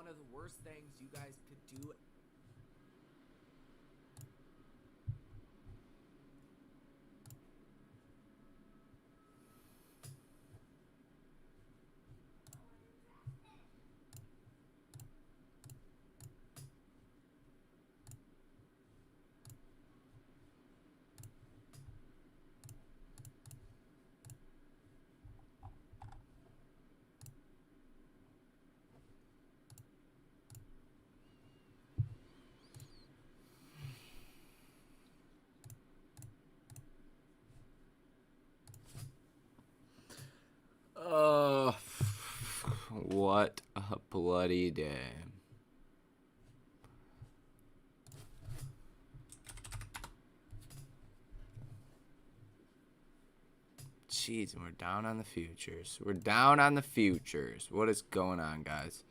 of the worst things you guys could do. Oh, what a bloody day. Jeez, and we're down on the futures. We're down on the futures. What is going on, guys?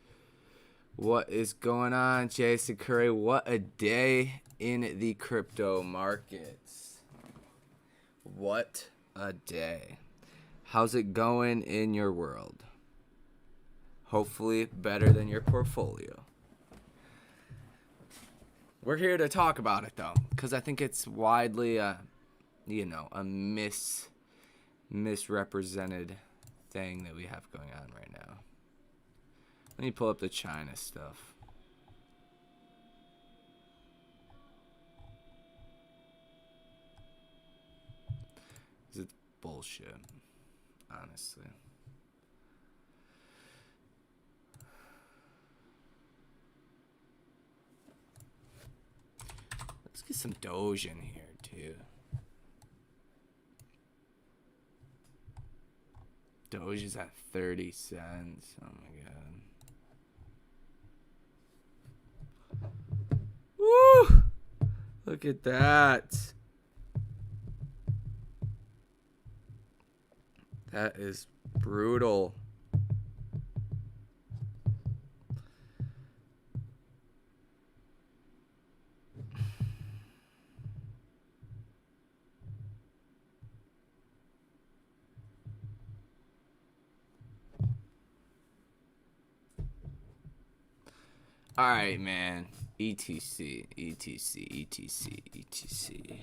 What is going on, Jason Curry? What a day in the crypto markets. What a day. How's it going in your world? Hopefully better than your portfolio. We're here to talk about it, though, because I think it's widely, a misrepresented thing that we have going on right now. Let me pull up the China stuff. It's bullshit, honestly. Let's get some DOGE in here, too. DOGE is at 30 cents. Oh my god. Woo! Look at that. That is brutal. All right, man. ETC, ETC, ETC, ETC.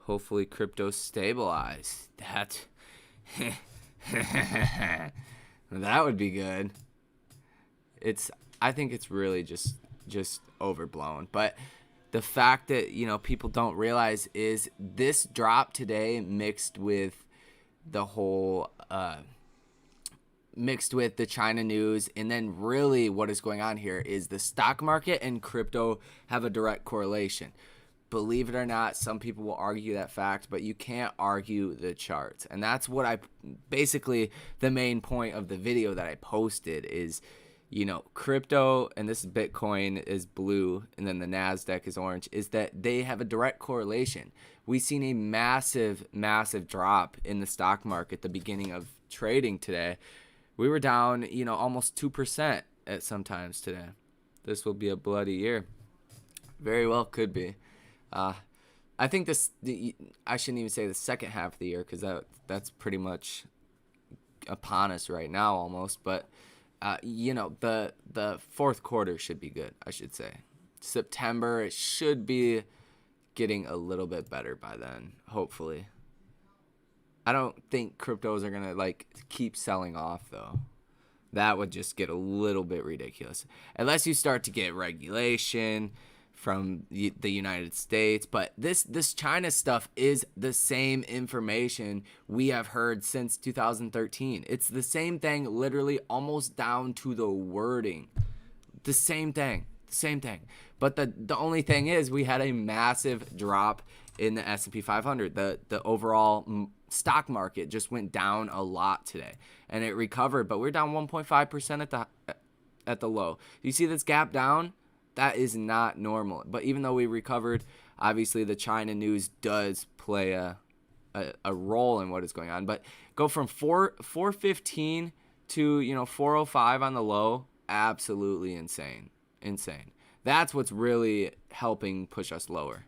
Hopefully crypto stabilize. That that would be good. I think it's really just overblown. But the fact that, people don't realize is this drop today mixed with the whole mixed with the China news, and then really what is going on here is the stock market and crypto have a direct correlation. Believe it or not, some people will argue that fact, but you can't argue the charts. And that's what basically the main point of the video that I posted is, crypto, and this is Bitcoin is blue, and then the NASDAQ is orange, is that they have a direct correlation. We've seen a massive, massive drop in the stock market at the beginning of trading today. We were down, almost 2% at some times today. This will be a bloody year. Very well could be. I think I shouldn't even say the second half of the year, because that's pretty much upon us right now almost. But, the fourth quarter should be good, I should say. September, it should be getting a little bit better by then, hopefully. I don't think cryptos are going to, keep selling off, though. That would just get a little bit ridiculous. Unless you start to get regulation from the United States. But this China stuff is the same information we have heard since 2013. It's the same thing, literally almost down to the wording. The same thing. But the only thing is we had a massive drop in the S&P 500. The overall stock market just went down a lot today. And it recovered, but we're down 1.5% at the low. You see this gap down? That is not normal. But even though we recovered, obviously the China news does play a role in what is going on. But go from 415 to 405 on the low, absolutely insane. That's what's really helping push us lower.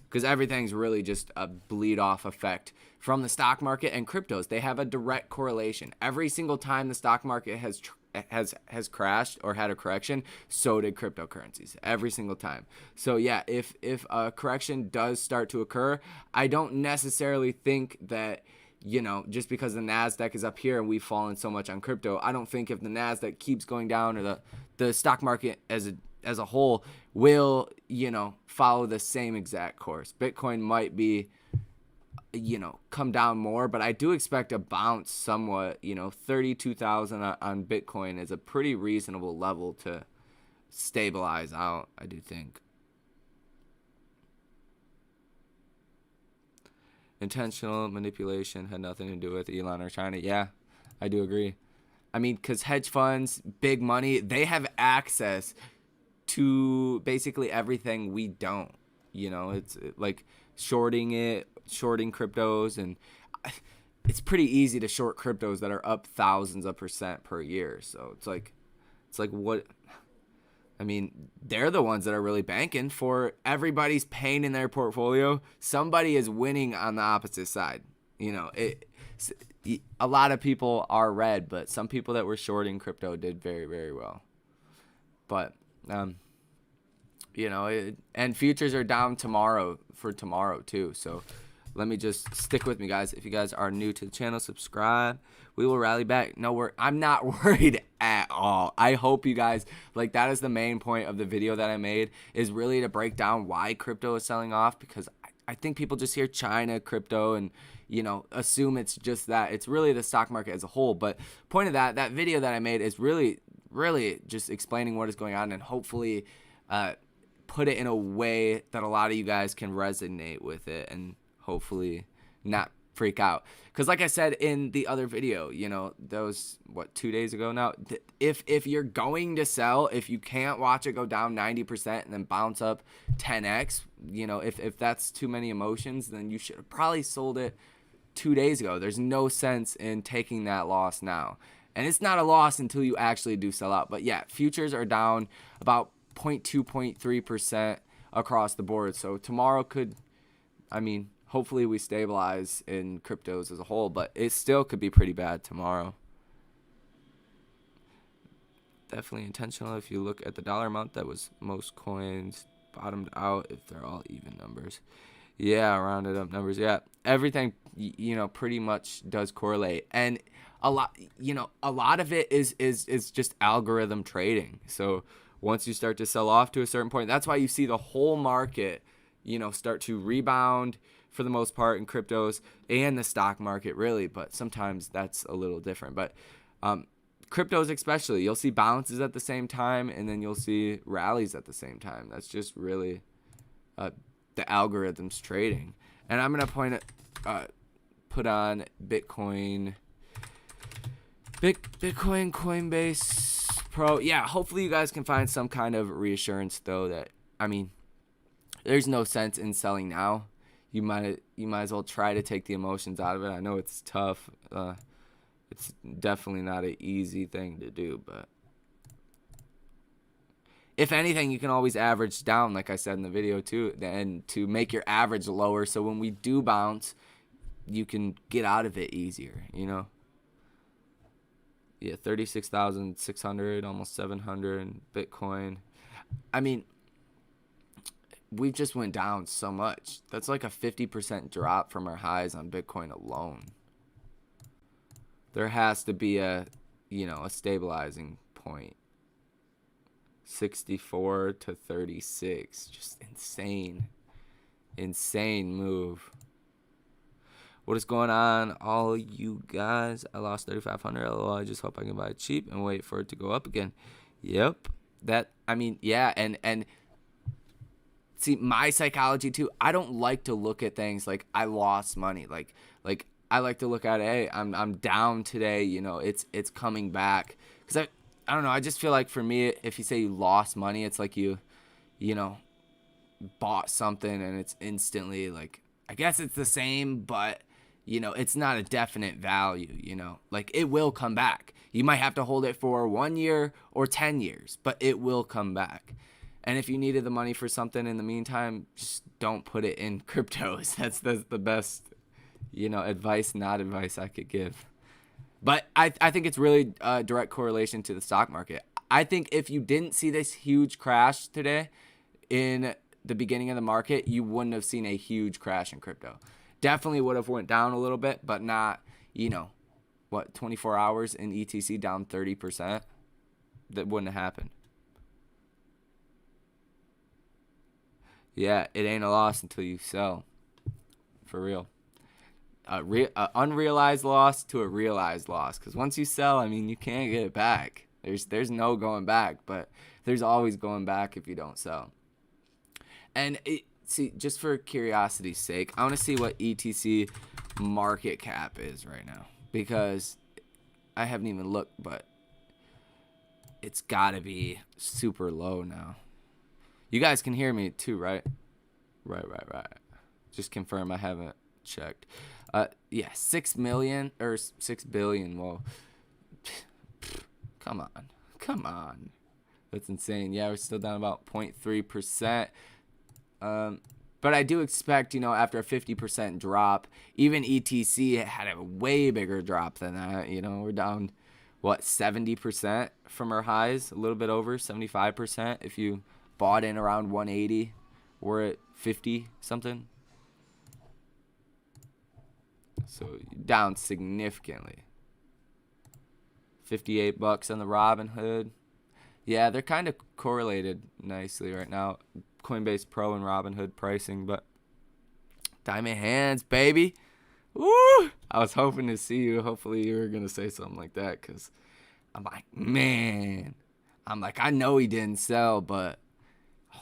because everything's really just a bleed off effect from the stock market and cryptos. They have a direct correlation. Every single time the stock market has crashed or had a correction, so did cryptocurrencies, every single time. So yeah, if a correction does start to occur, I don't necessarily think that, you know, just because the NASDAQ is up here and we've fallen so much on crypto, I don't think if the NASDAQ keeps going down, or the stock market as a whole will, you know, follow the same exact course. Bitcoin might be, you know, come down more, but I do expect a bounce somewhat. You know, 32,000 on Bitcoin is a pretty reasonable level to stabilize out, I do think. Intentional manipulation had nothing to do with Elon or China. Yeah, I do agree. I mean, because hedge funds, big money, they have access to basically everything we don't. You know, it's like shorting cryptos, and it's pretty easy to short cryptos that are up thousands of % per year. So it's like what, I mean, they're the ones that are really banking. For everybody's pain in their portfolio, somebody is winning on the opposite side. You know, a lot of people are red, but some people that were shorting crypto did very, very well. But you know, and futures are down tomorrow too. So let me just stick with me, guys. If you guys are new to the channel, subscribe. We will rally back. No, I'm not worried at all. I hope you guys, like, that is the main point of the video that I made, is really to break down why crypto is selling off, because I think people just hear China crypto and, you know, assume it's just that. It's really the stock market as a whole. But point of that video that I made is really just explaining what is going on, and hopefully put it in a way that a lot of you guys can resonate with it and hopefully not freak out. Because like I said in the other video, you know, that was 2 days ago now, if you're going to sell, if you can't watch it go down 90% and then bounce up 10x, you know, if that's too many emotions, then you should have probably sold it 2 days ago. There's no sense in taking that loss now. And it's not a loss until you actually do sell out. But yeah, futures are down about 0.2, 0.3% across the board. So tomorrow could, I mean, hopefully we stabilize in cryptos as a whole, but it still could be pretty bad tomorrow. Definitely intentional. If you look at the dollar amount, that was most coins bottomed out if they're all even numbers. Yeah, rounded up numbers. Yeah, everything, you know, pretty much does correlate. And a lot of it is just algorithm trading. So once you start to sell off to a certain point, that's why you see the whole market, you know, start to rebound for the most part in cryptos and the stock market, really. But sometimes that's a little different. But cryptos especially, you'll see bounces at the same time, and then you'll see rallies at the same time. That's just really the algorithms trading. And I'm going to put on Bitcoin, Coinbase Pro. Yeah, hopefully you guys can find some kind of reassurance, though, that, I mean, there's no sense in selling now. You might as well try to take the emotions out of it. I know it's tough. It's definitely not an easy thing to do, but if anything, you can always average down, like I said in the video too, and to make your average lower, so when we do bounce, you can get out of it easier, you know? Yeah, 36,600, almost 700 in Bitcoin. I mean, we just went down so much. That's like a 50% drop from our highs on Bitcoin alone. There has to be a stabilizing point. 64 to 36, just insane move. What is going on, all you guys? I lost 3,500. LOL. I just hope I can buy it cheap and wait for it to go up again. Yep. And see, my psychology too, I don't like to look at things like I lost money. Like I like to look at it, hey, I'm down today, you know, it's coming back. Because I don't know, I just feel like for me, if you say you lost money, it's like you know, bought something and it's instantly like, I guess it's the same, but you know, it's not a definite value, you know, like it will come back. You might have to hold it for 1 year or 10 years, but it will come back. And if you needed the money for something in the meantime, just don't put it in cryptos. That's the best, advice, not advice I could give. But I think it's really a direct correlation to the stock market. I think if you didn't see this huge crash today in the beginning of the market, you wouldn't have seen a huge crash in crypto. Definitely would have went down a little bit, but not, 24 hours in ETC down 30%. That wouldn't have happened. Yeah, it ain't a loss until you sell. For real. Unrealized loss to a realized loss. Because once you sell, you can't get it back. There's no going back, but there's always going back if you don't sell. And just for curiosity's sake, I want to see what ETC market cap is right now. Because I haven't even looked, but it's got to be super low now. You guys can hear me too, right? Right. Just confirm I haven't checked. 6 million or 6 billion. Well, come on. That's insane. Yeah, we're still down about 0.3%. But I do expect, after a 50% drop, even ETC had a way bigger drop than that. We're down, 70% from our highs, a little bit over 75%. If you bought in around 180, we're at 50 something. So down significantly. $58 on the Robinhood. Yeah, they're kind of correlated nicely right now. Coinbase Pro and Robinhood pricing, but diamond hands, baby. Woo! I was hoping to see you. Hopefully you were going to say something like that, because I'm like, man. I know he didn't sell, but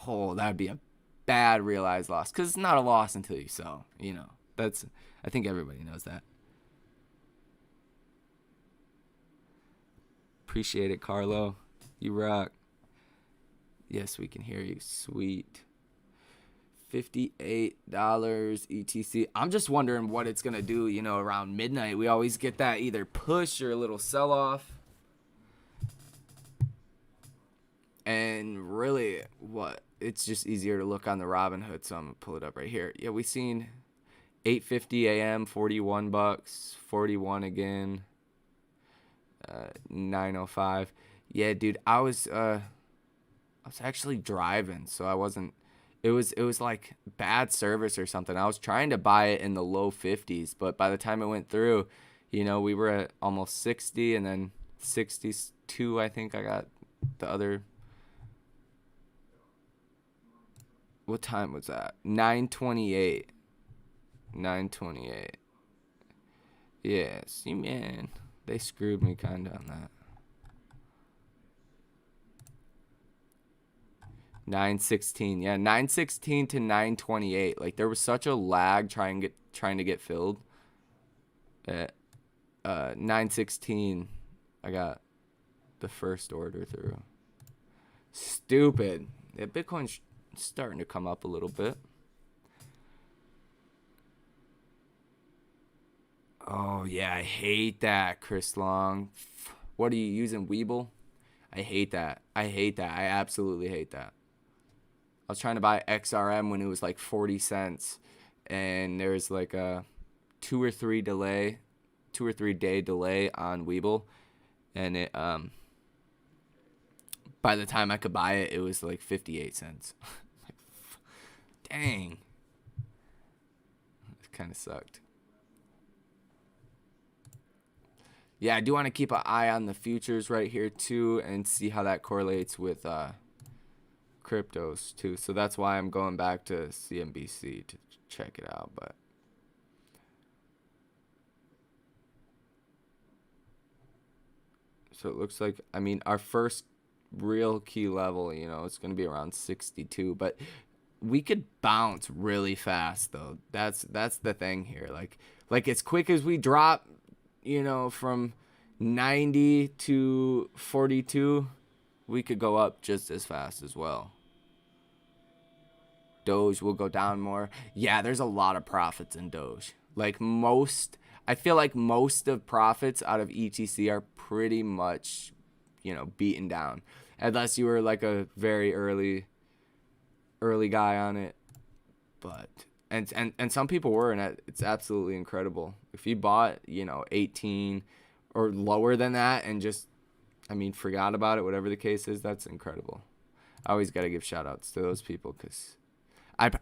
that'd be a bad realized loss, because it's not a loss until you sell. I think everybody knows that. Appreciate it, Carlo. You rock. Yes, we can hear you. Sweet. $58 ETC. I'm just wondering what it's going to do, around midnight. We always get that either push or a little sell-off. And really, it's just easier to look on the Robinhood, so I'm going to pull it up right here. Yeah, we seen 8:50 a.m., $41, 41 again, 9:05. Yeah, dude, I was actually driving, so I wasn't. It was like bad service or something. I was trying to buy it in the low 50s, but by the time it went through, we were at almost 60, and then 62. I think I got the other. What time was that? 9:28. 9:28. Yeah, see, man, they screwed me kind of on that. 9:16. Yeah, 9:16 to 9:28. Like, there was such a lag trying to get filled. At 9:16, I got the first order through. Stupid. Yeah, Bitcoin's starting to come up a little bit. Oh, yeah, I hate that, Chris Long. What are you using, Weeble? I hate that. I absolutely hate that. I was trying to buy XRM when it was like 40 cents, and there was like a 2 or 3 day delay on Weeble, and it by the time I could buy it, it was like 58 cents. Dang. It kind of sucked. Yeah, I do want to keep an eye on the futures right here too, and see how that correlates with cryptos too. So that's why I'm going back to CNBC to check it out. But so it looks like, our first real key level, it's going to be around 62, but we could bounce really fast though. That's the thing here. Like as quick as we drop, from 90 to 42, we could go up just as fast as well. Doge will go down more. Yeah, there's a lot of profits in Doge. I feel like most of profits out of ETC are pretty much, beaten down. Unless you were like a very early early guy on it, but and some people were, and it's absolutely incredible. If you bought, 18 or lower than that and just, forgot about it, whatever the case is, that's incredible. I always got to give shout outs to those people, because if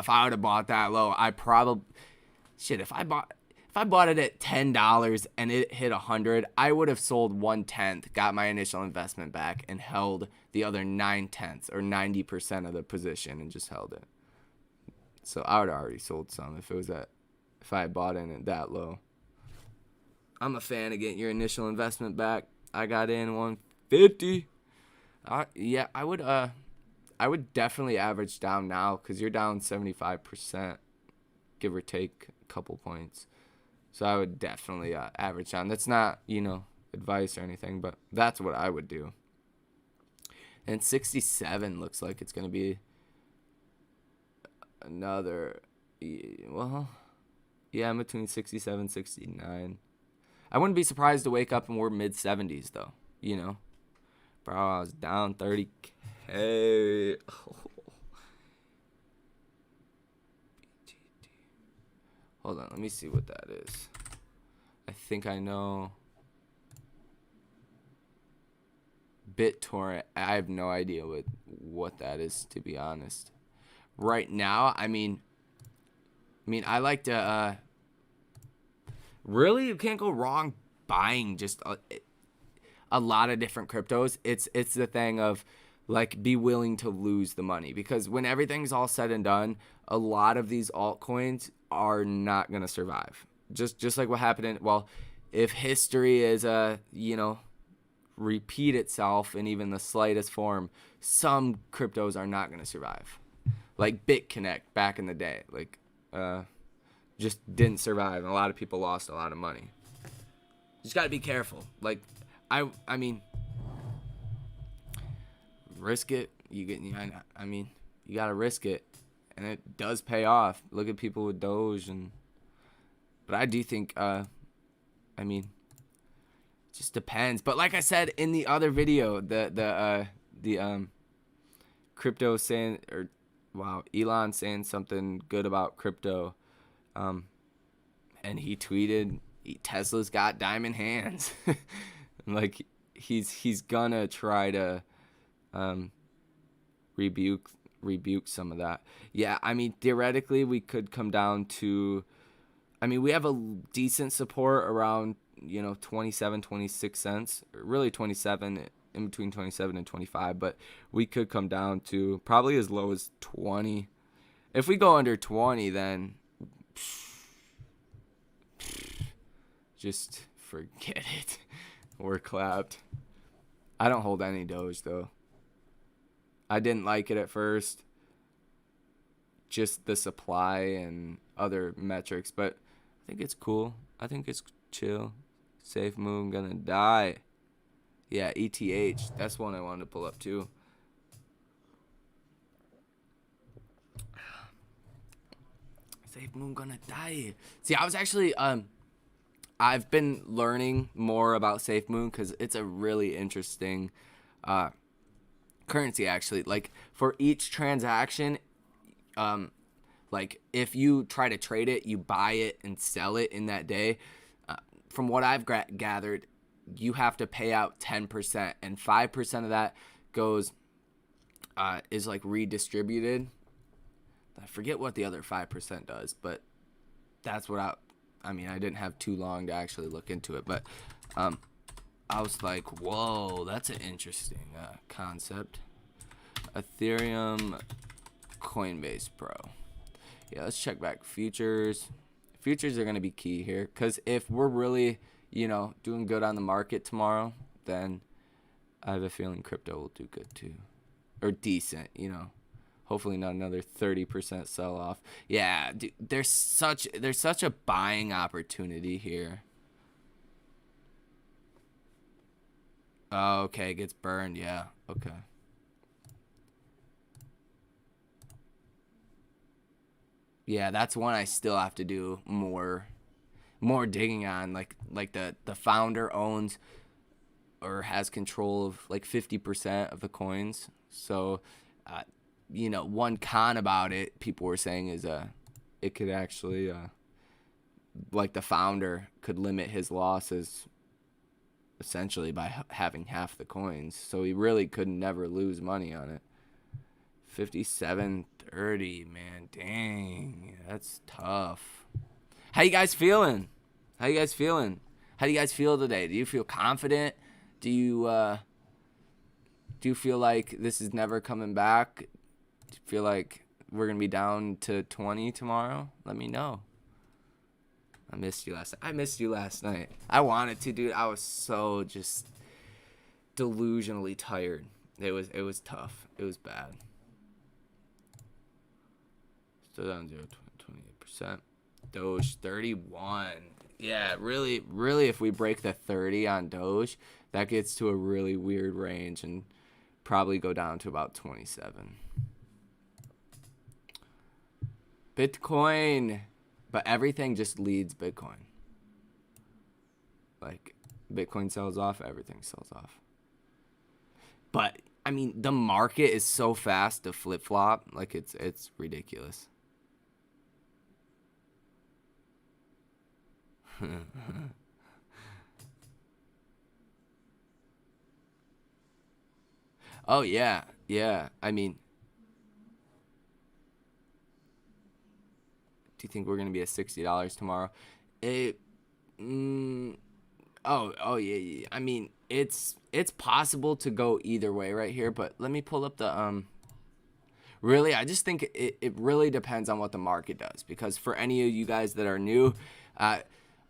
I would have bought that low, I probably, if I bought it at $10 and it hit 100, I would have sold 1/10, got my initial investment back, and held the other 9/10 or 90% of the position and just held it. So I would have already sold some if I had bought in at that low. I'm a fan of getting your initial investment back. I got in 150. Yeah, I would definitely average down now, because you're down 75%, give or take a couple points. So I would definitely average down. That's not, advice or anything, but that's what I would do. And 67 looks like it's going to be another, I'm between 67 and 69. I wouldn't be surprised to wake up and we're mid-70s, though, Bro, I was down 30K. Hold on, let me see what that is. I think I know. BitTorrent, I have no idea what that is, to be honest. Right now, I like to, really, you can't go wrong buying just a lot of different cryptos. It's the thing of, like, be willing to lose the money, because when everything's all said and done, a lot of these altcoins are not going to survive. Just like what happened if history is repeat itself in even the slightest form, some cryptos are not going to survive. Like BitConnect back in the day, just didn't survive, and a lot of people lost a lot of money. Just got to be careful. Like, I mean, risk it. You got to risk it, and it does pay off. Look at people with DOGE, but I do think, it just depends. But like I said in the other video, the crypto saying, Elon saying something good about crypto, and he tweeted, Tesla's got diamond hands. Like, he's gonna try to rebuke some of that. Yeah, theoretically we could come down to, we have a decent support around 27, 26 cents, really 27, in between 27 and 25, but we could come down to probably as low as 20. If we go under 20, then just forget it. We're clapped. I don't hold any Doge, though. I didn't like it at first, just the supply and other metrics, but I think it's cool. I think it's chill. Safe Moon gonna die. Yeah, ETH. That's one I wanted to pull up too. Safe Moon gonna die. See, I was actually I've been learning more about Safe Moon, because it's a really interesting currency, actually. Like, for each transaction, like, if you try to trade it, you buy it and sell it in that day. From what I've gathered, you have to pay out 10%, and 5% of that goes is like redistributed. I forget what the other 5% does, but that's what I didn't have too long to actually look into it, but I was like, whoa, that's an interesting concept. Ethereum Coinbase Pro. Yeah, let's check back futures. Futures are going to be key here, because if we're really, doing good on the market tomorrow, then I have a feeling crypto will do good too, or decent, hopefully not another 30% sell off. Yeah, dude, there's such a buying opportunity here. Oh, okay, it gets burned. Yeah, okay. Yeah, that's one I still have to do more digging on. Like the founder owns or has control of like 50% of the coins. So you know, one con about it, people were saying, is it could actually, like the founder could limit his losses essentially by having half the coins. So he really could never lose money on it. 57.30, man. Dang, that's tough. How you guys feeling? How you guys feeling? How do you guys feel today? Do you feel confident? Do you feel like this is never coming back? Do you feel like we're gonna be down to 20 tomorrow? Let me know. I missed you last night. I wanted to, dude. I was so just delusionally tired. It was tough. It was bad. Still down 28%. Doge 31. Yeah, really, if we break the 30 on Doge, that gets to a really weird range and probably go down to about 27. Bitcoin. But everything just leads Bitcoin. Like, Bitcoin sells off, everything sells off. But, I mean, the market is so fast to flip-flop. Like, it's ridiculous. Oh, yeah. Yeah. I mean, do you think we're going to be at $60 tomorrow? Oh yeah. I mean, it's possible to go either way right here, but let me pull up the really, I just think it really depends on what the market does, because for any of you guys that are new,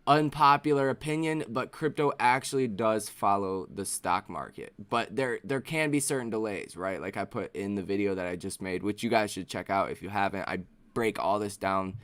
unpopular opinion, but crypto actually does follow the stock market. But there can be certain delays, right? Like I put in the video that I just made, which you guys should check out if you haven't. I break all this down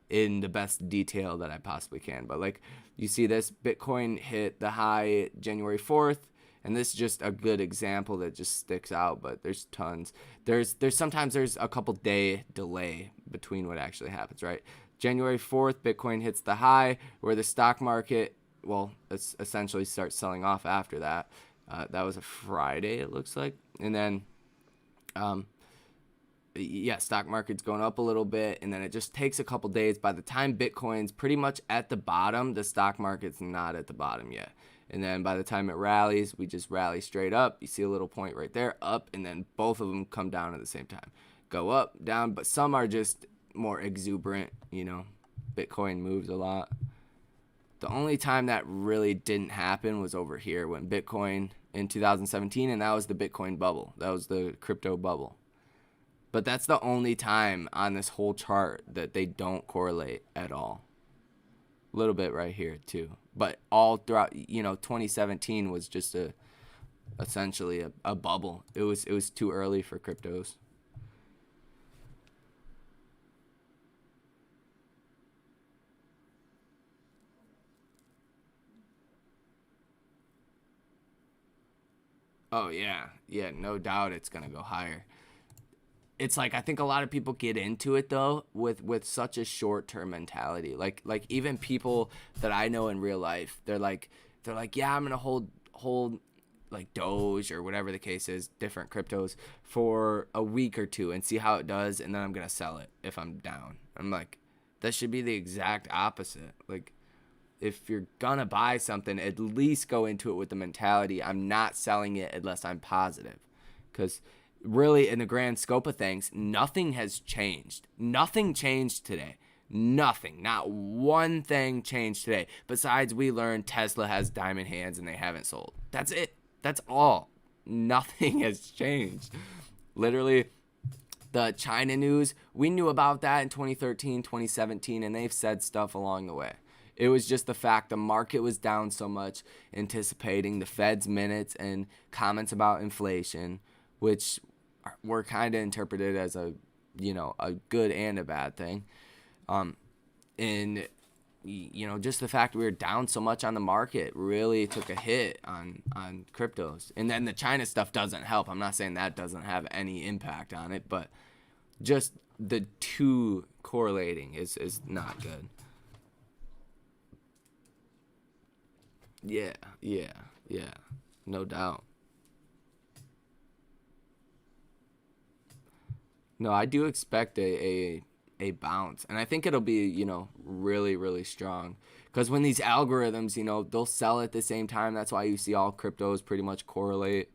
in the best detail that I possibly can. But like you see this, Bitcoin hit the high January 4th, and this is just a good example that just sticks out, but there's tons. There's sometimes there's a couple day delay between what actually happens, right? January 4th, Bitcoin hits the high, where the stock market, well, it's essentially starts selling off after that. That was a Friday, it looks like. And then yeah, stock market's going up a little bit, and then it just takes a couple days. By the time Bitcoin's pretty much at the bottom, the stock market's not at the bottom yet. And then by the time it rallies, we just rally straight up. You see a little point right there, up, and then both of them come down at the same time. Go up, down, but some are just more exuberant, you know. Bitcoin moves a lot. The only time that really didn't happen was over here when Bitcoin in 2017, and that was the Bitcoin bubble. That was the crypto bubble. But that's the only time on this whole chart that they don't correlate at all. A little bit right here too. But all throughout, you know, 2017 was just essentially a bubble. It was too early for cryptos. Oh yeah. Yeah, no doubt it's going to go higher. It's like, I think a lot of people get into it though with such a short-term mentality. Like even people that I know in real life, they're like, yeah, I'm gonna hold like Doge or whatever the case is, different cryptos for a week or two and see how it does, and then I'm gonna sell it if I'm down. I'm like, that should be the exact opposite. Like, if you're gonna buy something, at least go into it with the mentality, I'm not selling it unless I'm positive, because really, in the grand scope of things, nothing has changed. Nothing changed today. Nothing. Not one thing changed today. Besides, we learned Tesla has diamond hands and they haven't sold. That's it. That's all. Nothing has changed. Literally, the China news, we knew about that in 2013, 2017, and they've said stuff along the way. It was just the fact the market was down so much, anticipating the Fed's minutes and comments about inflation, which were kind of interpreted as a good and a bad thing. And, you know, just the fact we were down so much on the market really took a hit on cryptos. And then the China stuff doesn't help. I'm not saying that doesn't have any impact on it, but just the two correlating is not good. Yeah. No doubt. No, I do expect a bounce, and I think it'll be, really, really strong. Because when these algorithms, they'll sell at the same time. That's why you see all cryptos pretty much correlate,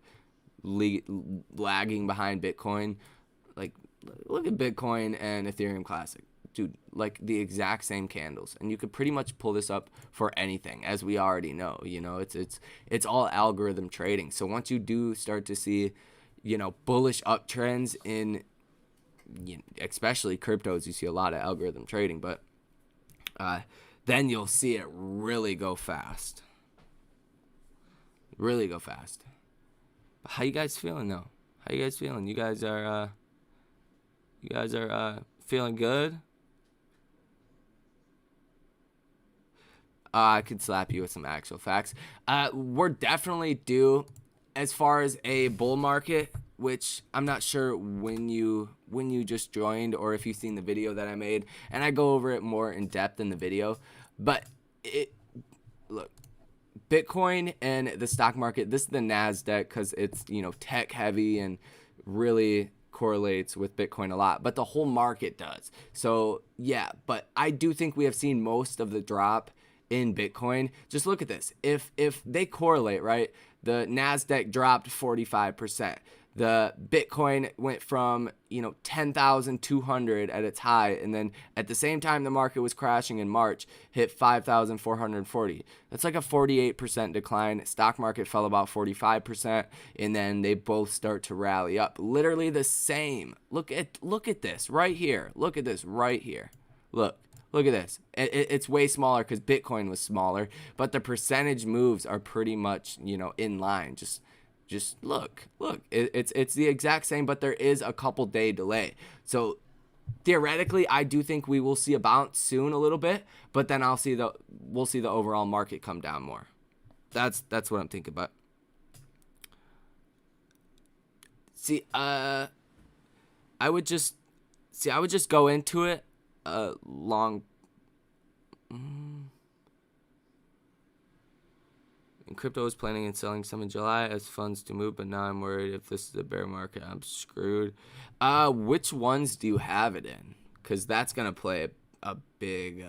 lagging behind Bitcoin. Like, look at Bitcoin and Ethereum Classic. Dude, like the exact same candles, and you could pretty much pull this up for anything, as we already know. It's all algorithm trading. So once you do start to see, bullish uptrends in, especially cryptos, you see a lot of algorithm trading, but then you'll see it really go fast. Really go fast. But how you guys feeling though? How you guys feeling? You guys are feeling good? I could slap you with some actual facts. We're definitely due as far as a bull market, which I'm not sure when you just joined or if you've seen the video that I made, and I go over it more in depth in the video. But look, Bitcoin and the stock market, this is the NASDAQ because it's, tech heavy and really correlates with Bitcoin a lot, but the whole market does. So yeah, but I do think we have seen most of the drop in Bitcoin. Just look at this. If they correlate, right? The NASDAQ dropped 45%. The Bitcoin went from, 10,200 at its high, and then at the same time the market was crashing in March, hit 5,440. That's like a 48% decline. Stock market fell about 45%, and then they both start to rally up. Literally the same. Look at this right here. Look at this right here. Look at this. It's way smaller because Bitcoin was smaller, but the percentage moves are pretty much, in line. Just look. It's the exact same, but there is a couple day delay. So theoretically, I do think we will see a bounce soon a little bit, but then we'll see the overall market come down more. That's what I'm thinking. But see, I would just go into it long. And crypto is planning on selling some in July as funds to move, but now I'm worried if this is a bear market, I'm screwed. Which ones do you have it in? Because that's gonna play a big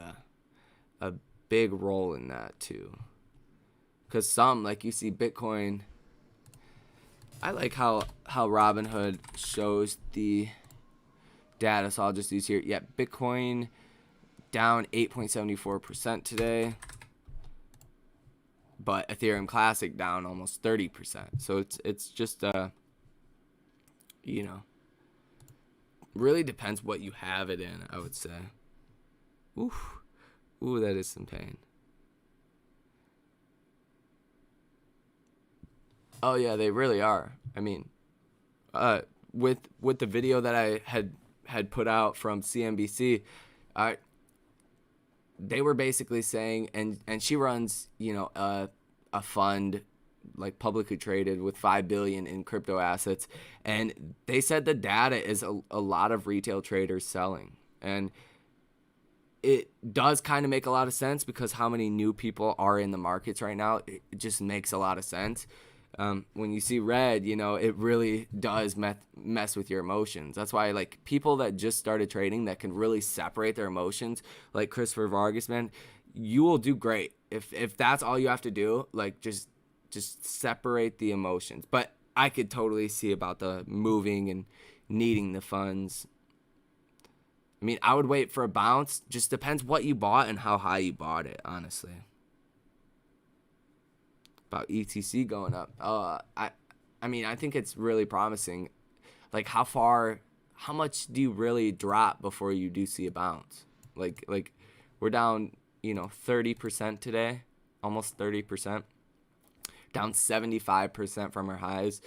role in that too. Because some, like you see Bitcoin. I like how Robinhood shows the data, so I'll just use here. Yeah, Bitcoin down 8.74% today, but Ethereum Classic down almost 30%. So it's just really depends what you have it in, I would say. Ooh, that is some pain. Oh yeah, they really are. I mean, with the video that I had put out from CNBC, they were basically saying, and she runs, a fund like publicly traded with $5 billion in crypto assets, and they said the data is a lot of retail traders selling, and it does kind of make a lot of sense because how many new people are in the markets right now. It just makes a lot of sense. When you see red, it really does mess with your emotions. That's why, like, people that just started trading that can really separate their emotions, like Christopher Vargas, man, you will do great. If that's all you have to do, like, just separate the emotions. But I could totally see about the moving and needing the funds. I mean, I would wait for a bounce. Just depends what you bought and how high you bought it, honestly. About ETC going up. I mean, I think it's really promising. Like, how much do you really drop before you do see a bounce? Like we're down, 30% today, almost 30%, down 75% from our highs.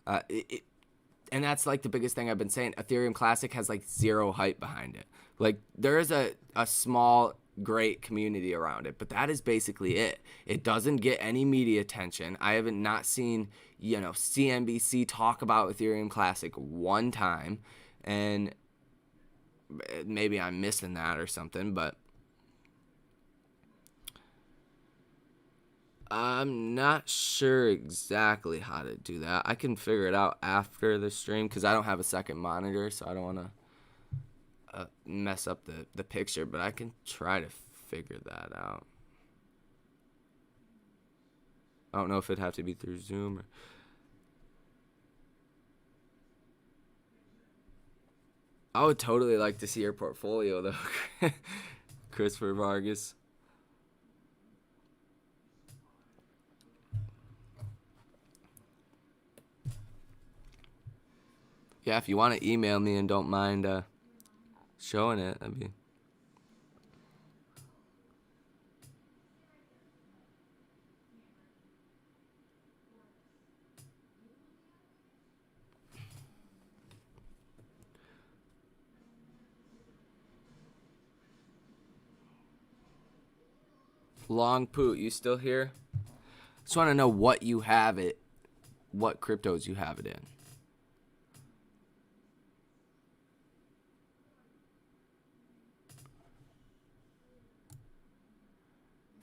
And that's like the biggest thing I've been saying. Ethereum Classic has like zero hype behind it. Like, there is a small great community around it, but that is basically it. It doesn't get any media attention. I haven't not seen CNBC talk about Ethereum Classic one time, and maybe I'm missing that or something, but I'm not sure exactly how to do that. I can figure it out after the stream because I don't have a second monitor, so I don't want to mess up the picture, but I can try to figure that out. I don't know if it'd have to be through Zoom or... I would totally like to see your portfolio, though, Christopher Vargas. Yeah, if you want to email me and don't mind showing it, that'd be... Long Poot, you still here? Just want to know what you have it, what cryptos you have it in.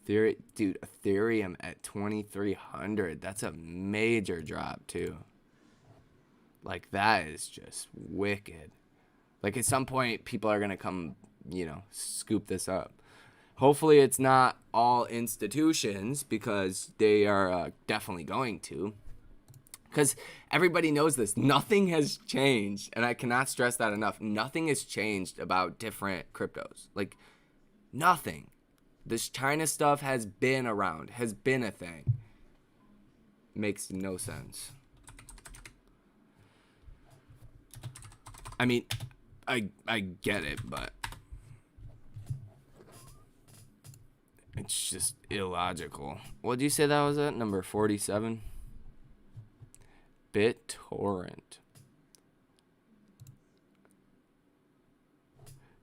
Dude, Ethereum at 2,300. That's a major drop too. Like, that is just wicked. Like, at some point, people are gonna come, scoop this up. Hopefully, it's not all institutions, because they are definitely going to. Because everybody knows this. Nothing has changed, and I cannot stress that enough. Nothing has changed about different cryptos. Like, nothing. This China stuff has been around, has been a thing. Makes no sense. I mean, I get it, but it's just illogical. What did you say that was at? Number 47? BitTorrent.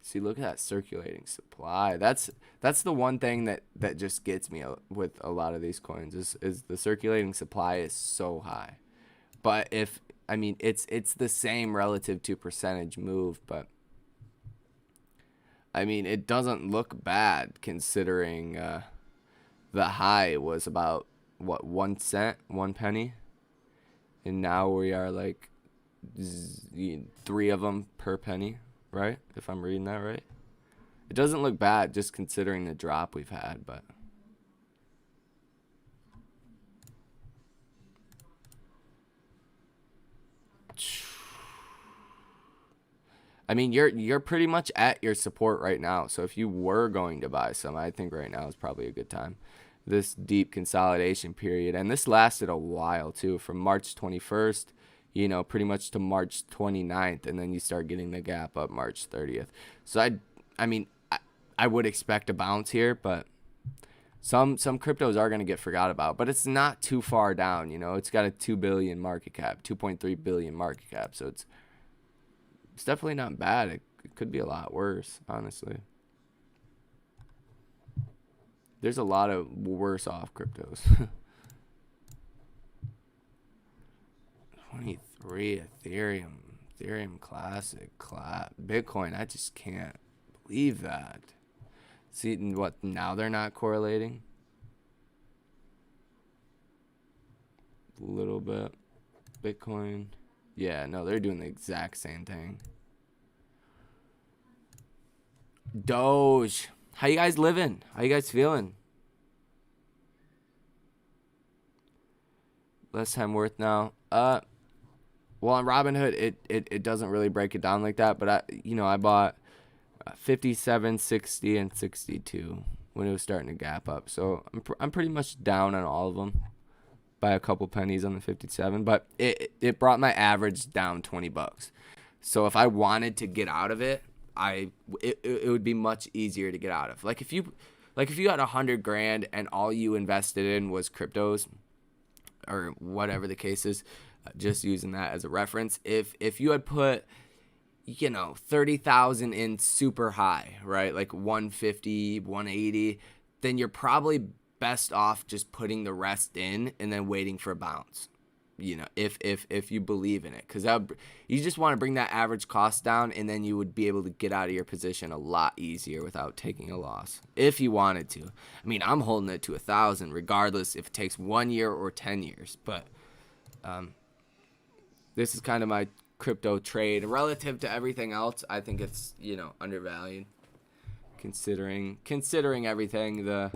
See, look at that circulating supply. That's the one thing that just gets me with a lot of these coins is the circulating supply is so high. But it's the same relative to percentage move, but I mean, it doesn't look bad considering the high was about what, 1 cent, 1 penny, and now we are like 3 of them per penny. Right? If I'm reading that right. It doesn't look bad just considering the drop we've had, but I mean, you're pretty much at your support right now. So if you were going to buy some, I think right now is probably a good time. This deep consolidation period, and this lasted a while too, from March 21st, pretty much to March 29th, and then you start getting the gap up March 30th. So I would expect a bounce here, but some cryptos are going to get forgot about, but it's not too far down. It's got a 2 billion market cap, 2.3 billion market cap, so it's definitely not bad. It could be a lot worse, honestly. There's a lot of worse off cryptos. 23 Ethereum Classic, Bitcoin. I just can't believe that. See what? Now they're not correlating. A little bit. Bitcoin. Yeah, no, they're doing the exact same thing. DOGE. How you guys living? How you guys feeling? Less time worth now. Well, on Robinhood, it doesn't really break it down like that, but I bought 57, 60, and 62 when it was starting to gap up. So I'm pretty much down on all of them by a couple pennies on the 57, but it brought my average down $20. So if I wanted to get out of it, it would be much easier to get out of. Like if you had $100,000 and all you invested in was cryptos or whatever the case is, just using that as a reference, if you had put 30,000 in super high, right, like 150, 180, then you're probably best off just putting the rest in and then waiting for a bounce. you know, if you believe in it, because you just want to bring that average cost down, and then you would be able to get out of your position a lot easier without taking a loss if you wanted to. I mean, I'm holding it to 1,000 regardless if it takes 1 year or 10 years, but this is kind of my crypto trade relative to everything else. I think it's, you know, undervalued considering everything. The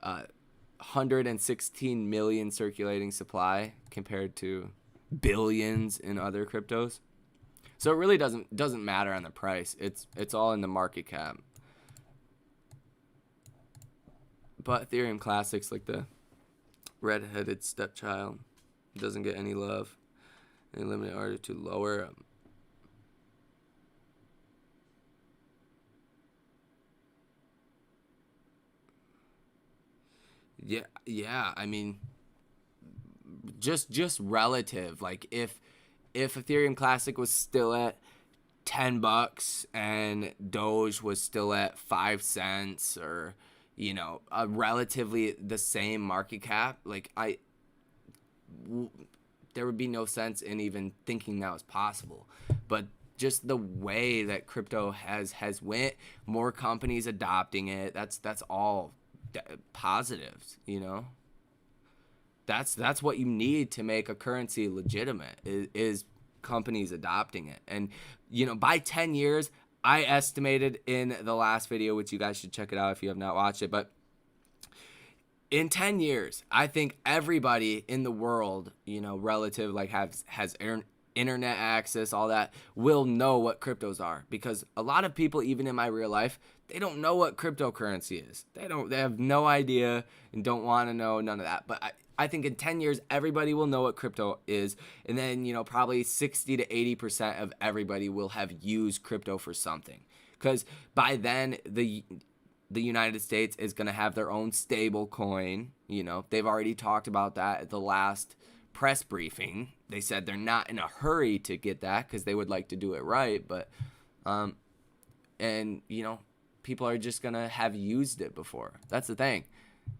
116 million circulating supply compared to billions in other cryptos. So it really doesn't matter on the price. It's all in the market cap. But Ethereum Classic's like the red-headed stepchild. Doesn't get any love. Any limited order to lower. Yeah. I mean, just relative. Like if Ethereum Classic was still at $10 and Doge was still at 5 cents, or, you know, a relatively the same market cap, like there would be no sense in even thinking that was possible. But just the way that crypto has went, more companies adopting it, that's all positives, you know. That's what you need to make a currency legitimate is companies adopting it. And, you know, by 10 years, I estimated in the last video, which you guys should check it out if you have not watched it, but in 10 years, I think everybody in the world, you know, relative, like has internet access, all that, will know what cryptos are. Because a lot of people, even in my real life, they don't know what cryptocurrency is. They have no idea and don't want to know none of that. But I think in 10 years, everybody will know what crypto is. And then, you know, probably 60 to 80% of everybody will have used crypto for something. Because by then, the United States is going to have their own stable coin. You know, they've already talked about that at the last press briefing. They said they're not in a hurry to get that because they would like to do it right. But, and, you know, people are just going to have used it before. That's the thing.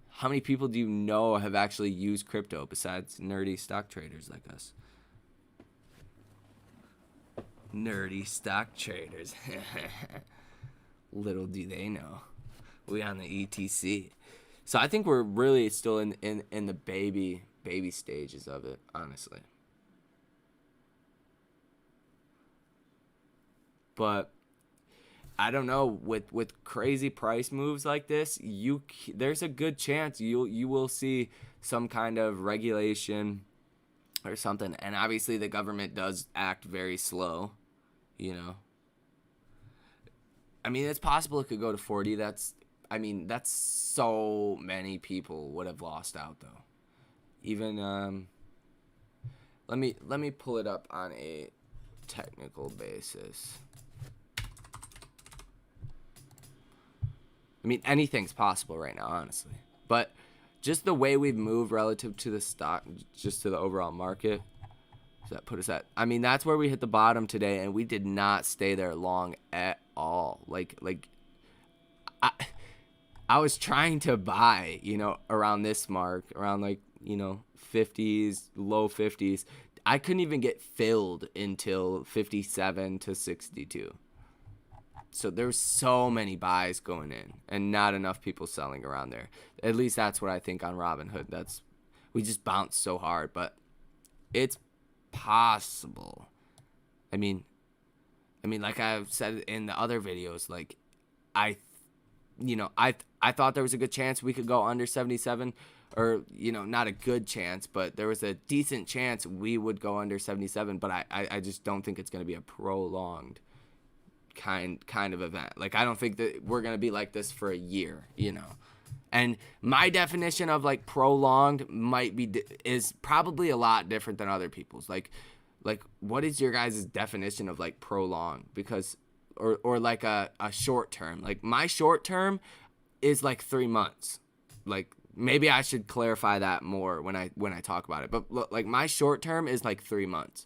How many people do you know have actually used crypto besides nerdy stock traders like us? Nerdy stock traders. Little do they know. We on the ETC. So I think we're really still in the baby stages of it, honestly. But I don't know, with crazy price moves like this, there's a good chance you will see some kind of regulation or something. And obviously the government does act very slow, you know. I mean, it's possible it could go to 40. That's so many people would have lost out though. Even let me pull it up on a technical basis. I mean, anything's possible right now, honestly. But just the way we've moved relative to the stock, just to the overall market, does that put us at? I mean, that's where we hit the bottom today, and we did not stay there long at all. Like I was trying to buy, you know, around this mark, around like, you know, 50s, low 50s. I couldn't even get filled until 57 to 62. So there's so many buys going in and not enough people selling around there. At least that's what I think on Robinhood. We just bounced so hard, but it's possible. I mean, like I've said in the other videos, like I thought there was a good chance we could go under 77, or, you know, not a good chance, but there was a decent chance we would go under 77. But I just don't think it's going to be a prolonged kind of event. Like, I don't think that we're going to be like this for a year, you know. And my definition of like prolonged is probably a lot different than other people's. Like what is your guys' definition of like prolonged? Because or like a short term. Like my short term is like 3 months. Like maybe I should clarify that more when I talk about it. But like my short term is like 3 months.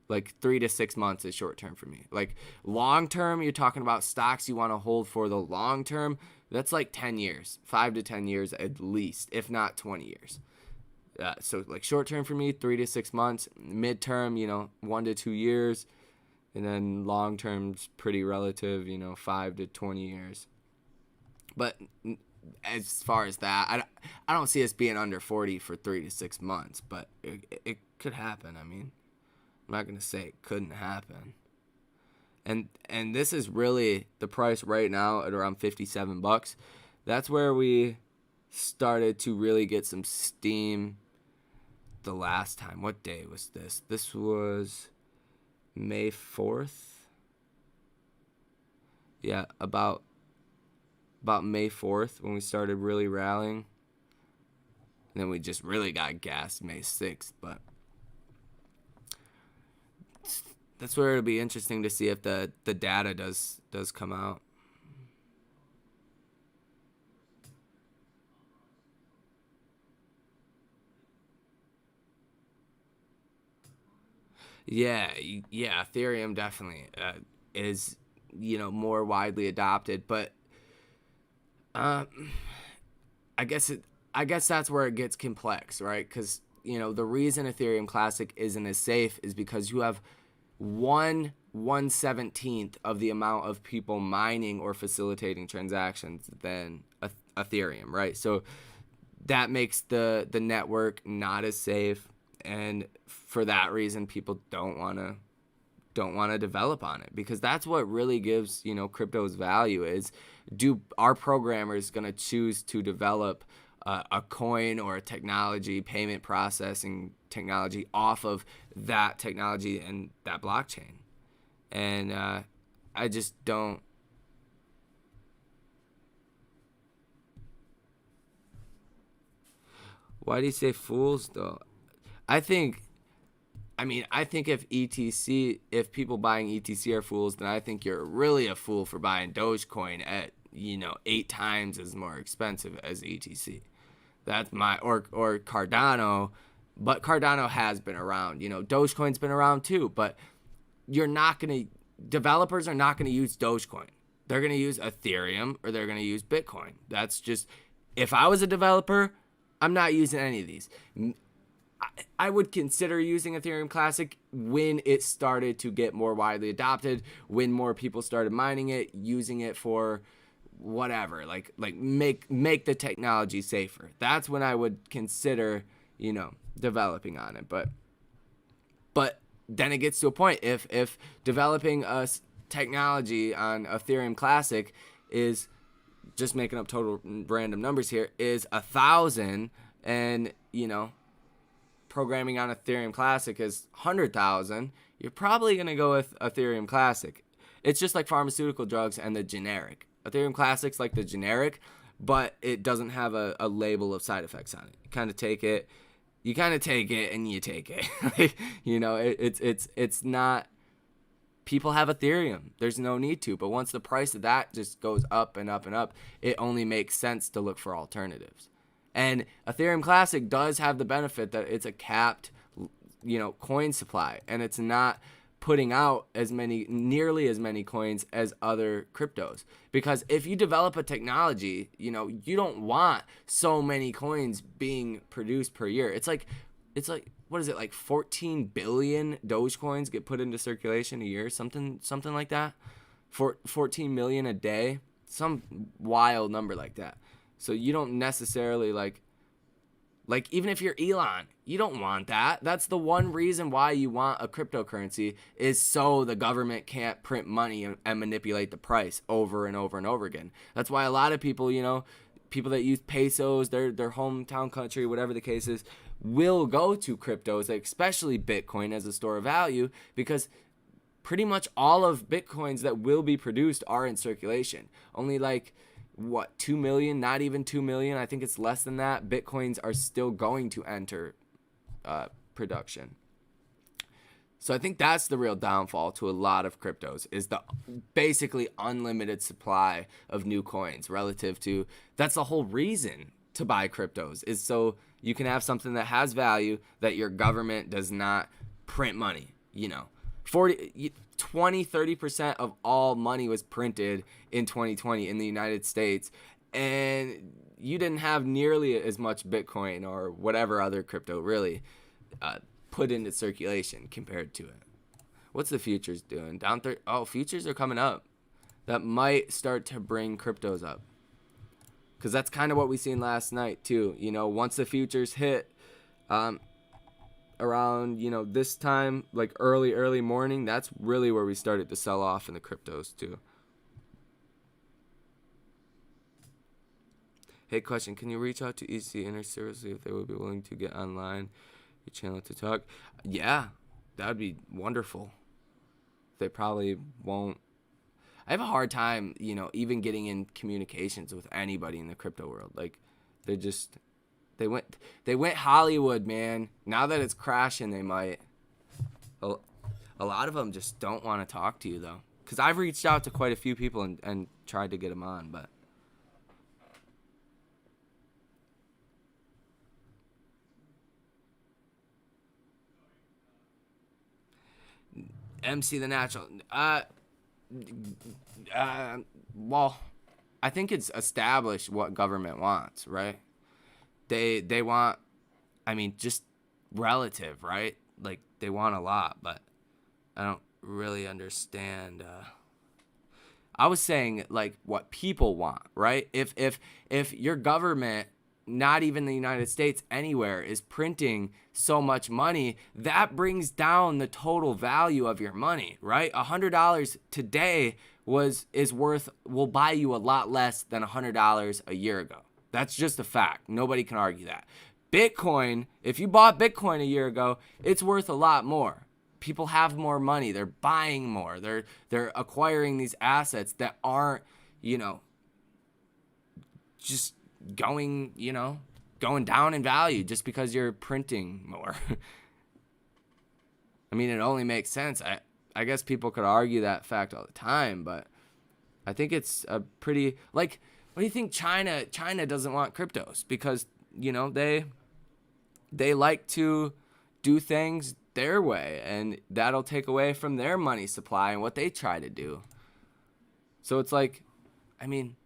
Like 3 to 6 months is short term for me. Like long term, you're talking about stocks you want to hold for the long term. That's like 10 years, 5 to 10 years at least, if not 20 years. So like short term for me, 3 to 6 months. Midterm, 1 to 2 years, and then long term's pretty relative, 5 to 20 years. But as far as that, I don't see us being under 40 for 3 to 6 months, but it could happen. I mean, I'm not gonna say it couldn't happen. And this is really the price right now at around $57. That's where we started to really get some steam the last time. What day was this? This was May 4th. Yeah, about May 4th when we started really rallying. And then we just really got gassed May 6th, but that's where it'll be interesting to see if the data does come out. Yeah, Ethereum definitely is, more widely adopted, but I guess that's where it gets complex, right? Because the reason Ethereum Classic isn't as safe is because you have 1/117th of the amount of people mining or facilitating transactions than Ethereum, right? So that makes the network not as safe, and for that reason, people don't want to develop on it, because that's what really gives crypto's value. Is our programmers going to choose to develop a coin or a technology, payment processing technology off of that technology and that blockchain? And I just don't. Why do you say fools though? I think if people buying ETC are fools, then I think you're really a fool for buying Dogecoin at 8 times as more expensive as ETC. That's or Cardano, but Cardano has been around. Dogecoin's been around too, but developers are not gonna use Dogecoin. They're gonna use Ethereum or they're gonna use Bitcoin. That's just, if I was a developer, I'm not using any of these. I would consider using Ethereum Classic when it started to get more widely adopted, when more people started mining it, using it for whatever, like make the technology safer. That's when I would consider, developing on it. But then it gets to a point, if developing a technology on Ethereum Classic is, just making up total random numbers here, is 1,000, and programming on Ethereum Classic is 100,000, you're probably going to go with Ethereum Classic. It's just like pharmaceutical drugs and the generic. Ethereum Classic's like the generic, but it doesn't have a label of side effects on it. You kind of take it and you take it. It's not, people have Ethereum. There's no need to, but once the price of that just goes up and up and up, it only makes sense to look for alternatives. And Ethereum Classic does have the benefit that it's a capped, coin supply, and it's not putting out nearly as many coins as other cryptos. Because if you develop a technology, you don't want so many coins being produced per year. It's like what is it, like 14 billion Dogecoins get put into circulation a year, something like that. 14 million a day, some wild number like that. So you don't necessarily like even if you're Elon, you don't want that. That's the one reason why you want a cryptocurrency, is so the government can't print money and manipulate the price over and over and over again. That's why a lot of people, people that use pesos, their hometown country, whatever the case is, will go to cryptos, especially Bitcoin, as a store of value, because pretty much all of Bitcoins that will be produced are in circulation. Only 2 million, not even 2 million, I think it's less than that, Bitcoins are still going to enter production. So I think that's the real downfall to a lot of cryptos, is the basically unlimited supply of new coins relative to, that's the whole reason to buy cryptos, is so you can have something that has value, that your government does not print money. 30% of all money was printed in 2020 in the United States, and you didn't have nearly as much Bitcoin or whatever other crypto really put into circulation compared to it. What's the futures doing? Down 30. Oh, futures are coming up. That might start to bring cryptos up. Because that's kind of what we seen last night too. You know, once the futures hit around, you know, this time, like early morning, that's really where we started to sell off in the cryptos too. Hey, question, can you reach out to EC Inner seriously if they would be willing to get online your channel to talk? Yeah, that would be wonderful. They probably won't. I have a hard time, you know, even getting in communications with anybody in the crypto world. Like, they went Hollywood, man. Now that it's crashing, they might. A lot of them just don't want to talk to you, though. Because I've reached out to quite a few people and tried to get them on, but. MC the Natural. Well, I think it's established what government wants, right? They want, I mean, just relative, right? Like, they want a lot, but I don't really understand. I was saying, like, what people want, right? If your government, not even the United States, anywhere, is printing so much money, that brings down the total value of your money, right? $100 today will buy you a lot less than $100 a year ago. That's just a fact. Nobody can argue that. Bitcoin, if you bought Bitcoin a year ago, it's worth a lot more. People have more money. They're buying more. They're acquiring these assets that aren't, you know, just going down in value just because you're printing more. I mean, it only makes sense. I guess people could argue that fact all the time, but I think it's a pretty, like, what do you think China doesn't want cryptos? Because, you know, they like to do things their way, and that'll take away from their money supply and what they try to do. So it's like, I mean,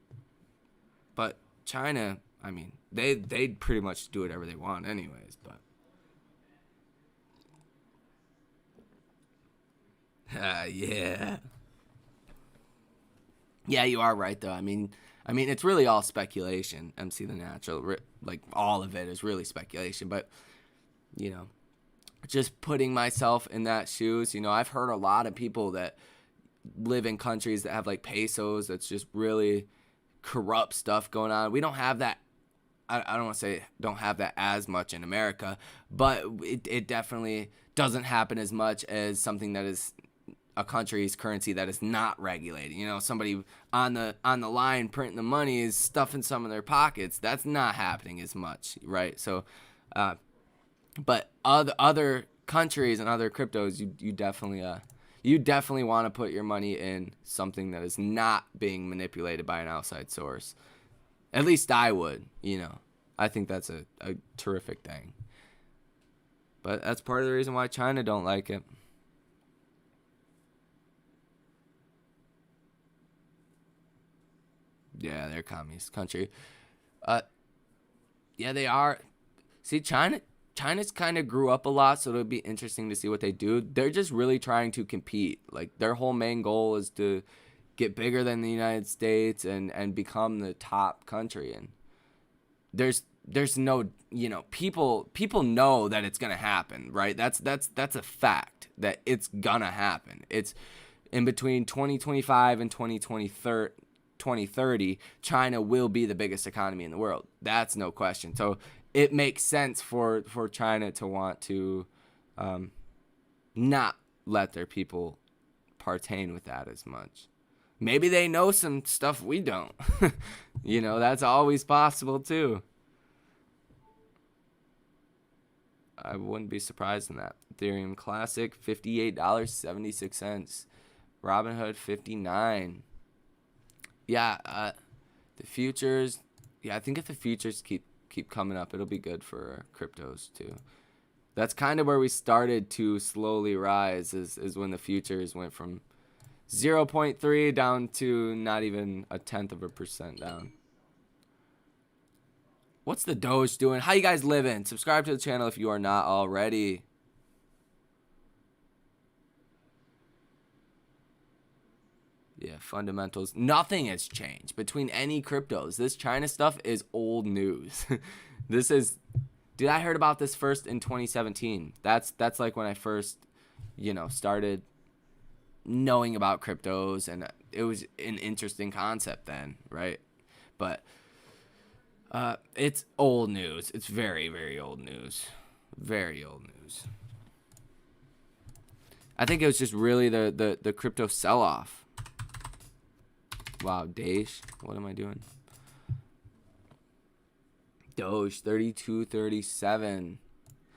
but China, I mean, they'd pretty much do whatever they want anyways, but yeah, you are right though. I mean, it's really all speculation. MC the Natural, like, all of it is really speculation. But, you know, just putting myself in that shoes, you know, I've heard a lot of people that live in countries that have, like, pesos that's just really corrupt stuff going on. We don't have that. I don't want to say don't have that as much in America, but it definitely doesn't happen as much as something that is a country's currency that is not regulated. You know, somebody on the line printing the money is stuffing some in their pockets. That's not happening as much, right? So, but other countries and other cryptos, you definitely want to put your money in something that is not being manipulated by an outside source. At least I would, you know. I think that's a terrific thing. But that's part of the reason why China don't like it. Yeah, they're a communist country. Yeah, they are. See, China's kind of grew up a lot, so it'll be interesting to see what they do. They're just really trying to compete. Like, their whole main goal is to get bigger than the United States and become the top country. And there's no, you know, people know that it's gonna happen, right? That's a fact that it's gonna happen. It's in between 2025 and 2030, China will be the biggest economy in the world. That's no question. So it makes sense for China to want to not let their people pertain with that as much. Maybe they know some stuff we don't. You know, that's always possible too. I wouldn't be surprised in that. Ethereum Classic, $58.76. Robinhood, $59. Yeah, the futures. Yeah, I think if the futures keep coming up, it'll be good for cryptos too. That's kind of where we started to slowly rise, is when the futures went from 0.3 down to not even 0.1% down. What's the Doge doing? How you guys living? Subscribe to the channel if you are not already. Yeah, fundamentals. Nothing has changed between any cryptos. This China stuff is old news. This is, dude, I heard about this first in 2017. That's like when I first, started knowing about cryptos, and it was an interesting concept then, right? But it's old news. It's very, very old news. Very old news. I think it was just really the crypto sell-off. Wow, Dash. What am I doing? Doge 32.37.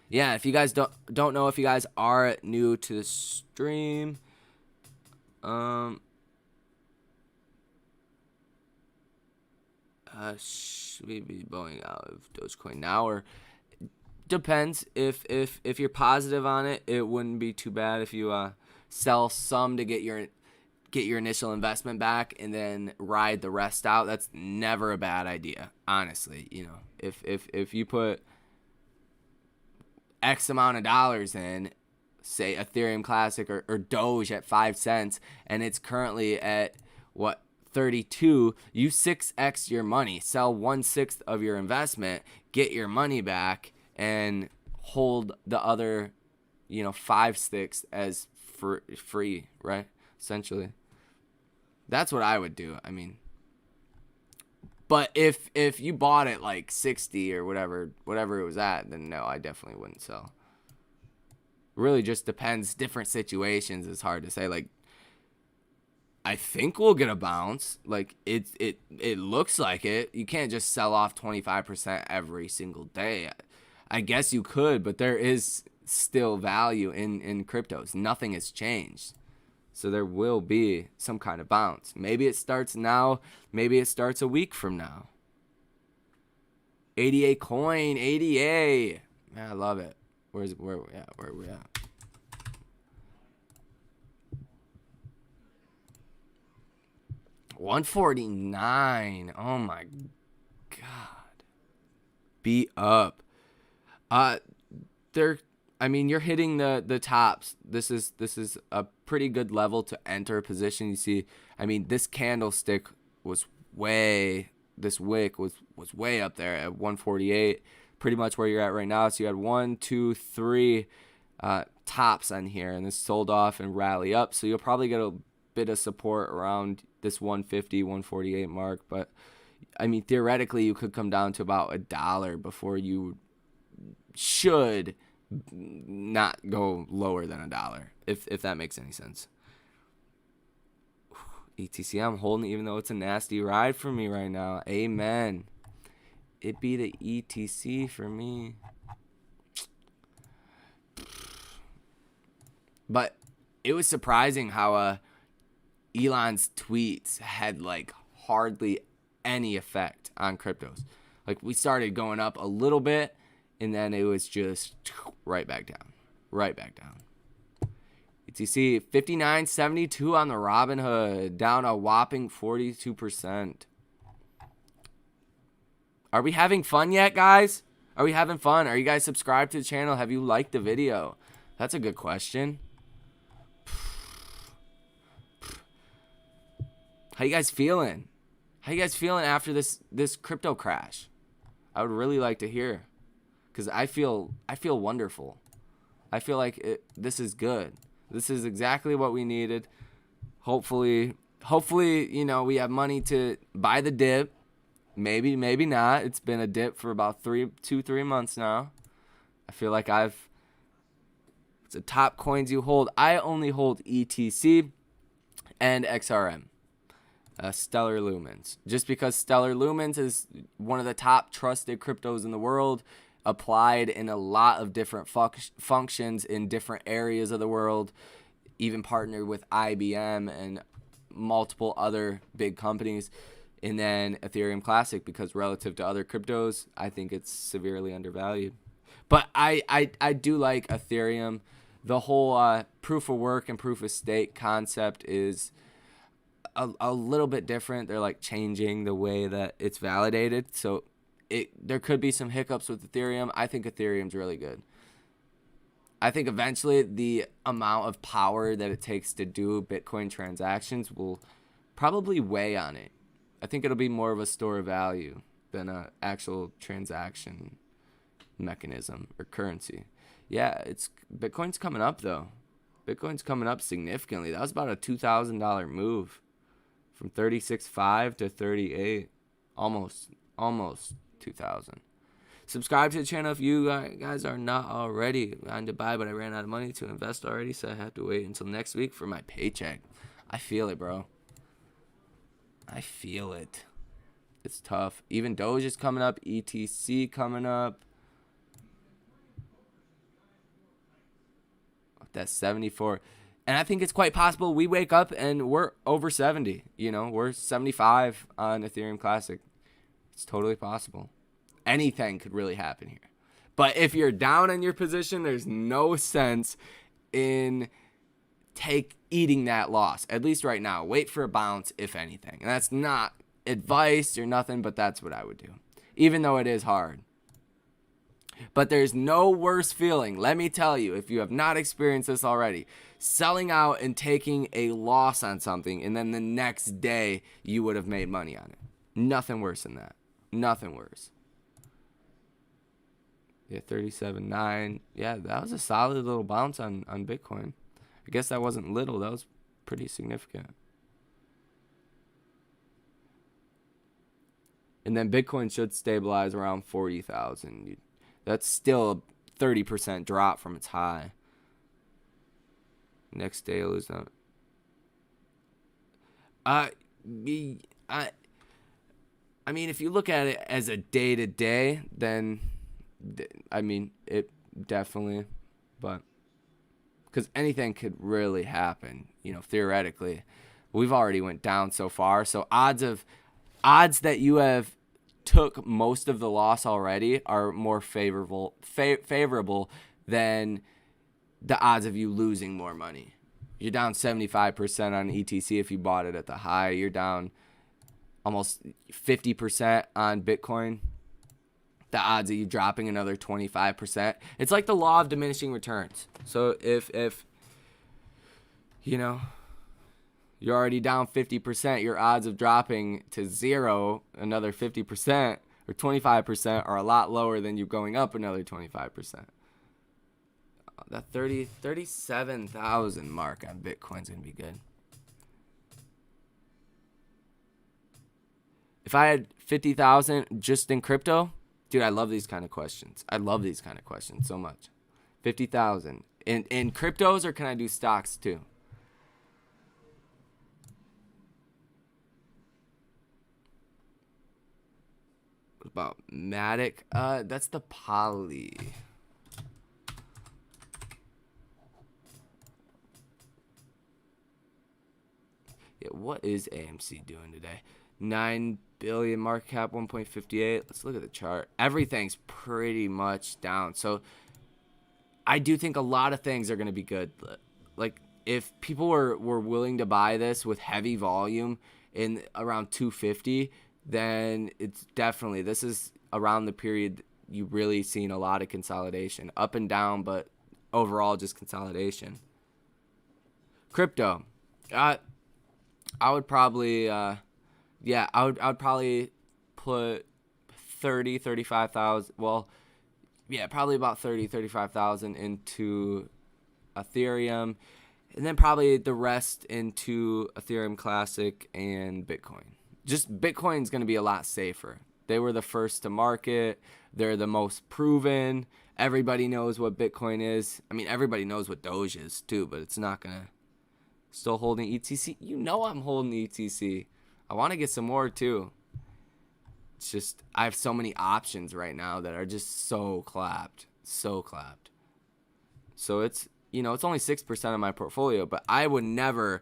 Yeah, if you guys don't know, if you guys are new to the stream, should we be blowing out of Dogecoin now, or depends. If you're positive on it, it wouldn't be too bad if you sell some to get your initial investment back and then ride the rest out. That's never a bad idea, honestly. If you put X amount of dollars in, say Ethereum Classic or Doge at 5 cents, and it's currently at 32, you 6x your money, sell 1/6 of your investment, get your money back, and hold the other 5/6 as free, right? Essentially, that's what I would do. I mean, but if you bought it like 60 or whatever it was at, then no, I definitely wouldn't sell. Really just depends. Different situations. It's hard to say. Like, I think we'll get a bounce. Like, it looks like it. You can't just sell off 25% every single day. I guess you could, but there is still value in cryptos. Nothing has changed. So there will be some kind of bounce. Maybe it starts now. Maybe it starts a week from now. ADA coin, ADA. Man, I love it. Where are we at? $149. Oh my God. Be up. You're hitting the tops. This is a pretty good level to enter a position. You see, this candlestick was this wick was way up there at 148, pretty much where you're at right now. So you had 1, 2, 3 tops on here, and this sold off and rally up. So you'll probably get a bit of support around this 150, 148 mark. But theoretically, you could come down to about $1 before you should not go lower than $1, if that makes any sense. ETC, I'm holding it even though it's a nasty ride for me right now. Amen. It be the ETC for me. But it was surprising how Elon's tweets had like hardly any effect on cryptos. Like, we started going up a little bit, and then it was just right back down. ETC 59.72 on the Robinhood, down a whopping 42%. Are we having fun yet, guys? Are we having fun? Are you guys subscribed to the channel? Have you liked the video? That's a good question. How you guys feeling? How you guys feeling after this crypto crash? I would really like to hear, because I feel wonderful. I feel like this is good. This is exactly what we needed. Hopefully, we have money to buy the dip. Maybe not. It's been a dip for about 3 months now. I feel like it's the top coins you hold. I only hold ETC and XRM. Stellar Lumens. Just because Stellar Lumens is one of the top trusted cryptos in the world, applied in a lot of different functions in different areas of the world, even partnered with IBM and multiple other big companies. And then Ethereum Classic, because relative to other cryptos, I think it's severely undervalued. But I do like Ethereum. The whole proof of work and proof of stake concept is a little bit different. They're like changing the way that it's validated. So there could be some hiccups with Ethereum. I think Ethereum's really good. I think eventually the amount of power that it takes to do Bitcoin transactions will probably weigh on it. I think it'll be more of a store of value than an actual transaction mechanism or currency. Yeah, Bitcoin's coming up though. Bitcoin's coming up significantly. That was about a $2,000 move from 36.5 to 38, almost 2,000. Subscribe to the channel if you guys are not already. I wanted to buy, but I ran out of money to invest already, so I have to wait until next week for my paycheck. I feel it, bro. I feel it. It's tough. Even DOGE is coming up. ETC coming up. That's 74. And I think it's quite possible we wake up and we're over 70. You know, we're 75 on Ethereum Classic. It's totally possible. Anything could really happen here. But if you're down in your position, there's no sense in eating that loss. At least right now. Wait for a bounce, if anything. And that's not advice or nothing, but that's what I would do. Even though it is hard. But there's no worse feeling, let me tell you, if you have not experienced this already, selling out and taking a loss on something, and then the next day you would have made money on it. Nothing worse than that. Nothing worse. Yeah, 37.9. Yeah, that was a solid little bounce on Bitcoin. I guess that wasn't little. That was pretty significant. And then Bitcoin should stabilize around 40,000. That's still a 30% drop from its high. Next day, it'll lose that. I mean, if you look at it as a day-to-day, then, I mean, it definitely, but, because anything could really happen, you know, theoretically. We've already went down so far, so odds that you have took most of the loss already are more favorable than the odds of you losing more money. You're down 75% on ETC if you bought it at the high. You're down almost 50% on Bitcoin. The odds of you dropping another 25%. It's like the law of diminishing returns. So if you know, you're already down 50%, your odds of dropping to zero another 50% or 25% are a lot lower than you going up another 25%. That 37,000 mark on Bitcoin's going to be good. If I had 50,000 just in crypto, dude, I love these kind of questions. I love these kind of questions so much. 50,000 in cryptos, or can I do stocks too? What about Matic? That's the Poly. Yeah, what is AMC doing today? 9 billion market cap, 1.58. Let's look at the chart. Everything's pretty much down. So I do think a lot of things are going to be good. Like if people were willing to buy this with heavy volume in around 250, then it's definitely, this is around the period you've really seen a lot of consolidation. Up and down, but overall just consolidation. Crypto. I would probably, I would probably put 35,000. Well, yeah, probably about 35,000 into Ethereum, and then probably the rest into Ethereum Classic and Bitcoin. Just Bitcoin's going to be a lot safer. They were the first to market. They're the most proven. Everybody knows what Bitcoin is. I mean, everybody knows what Doge is too, but it's not going to. Still holding ETC. You know I'm holding ETC. I want to get some more too. It's just I have so many options right now that are just so clapped. So clapped. So it's, you know, it's only 6% of my portfolio, but I would never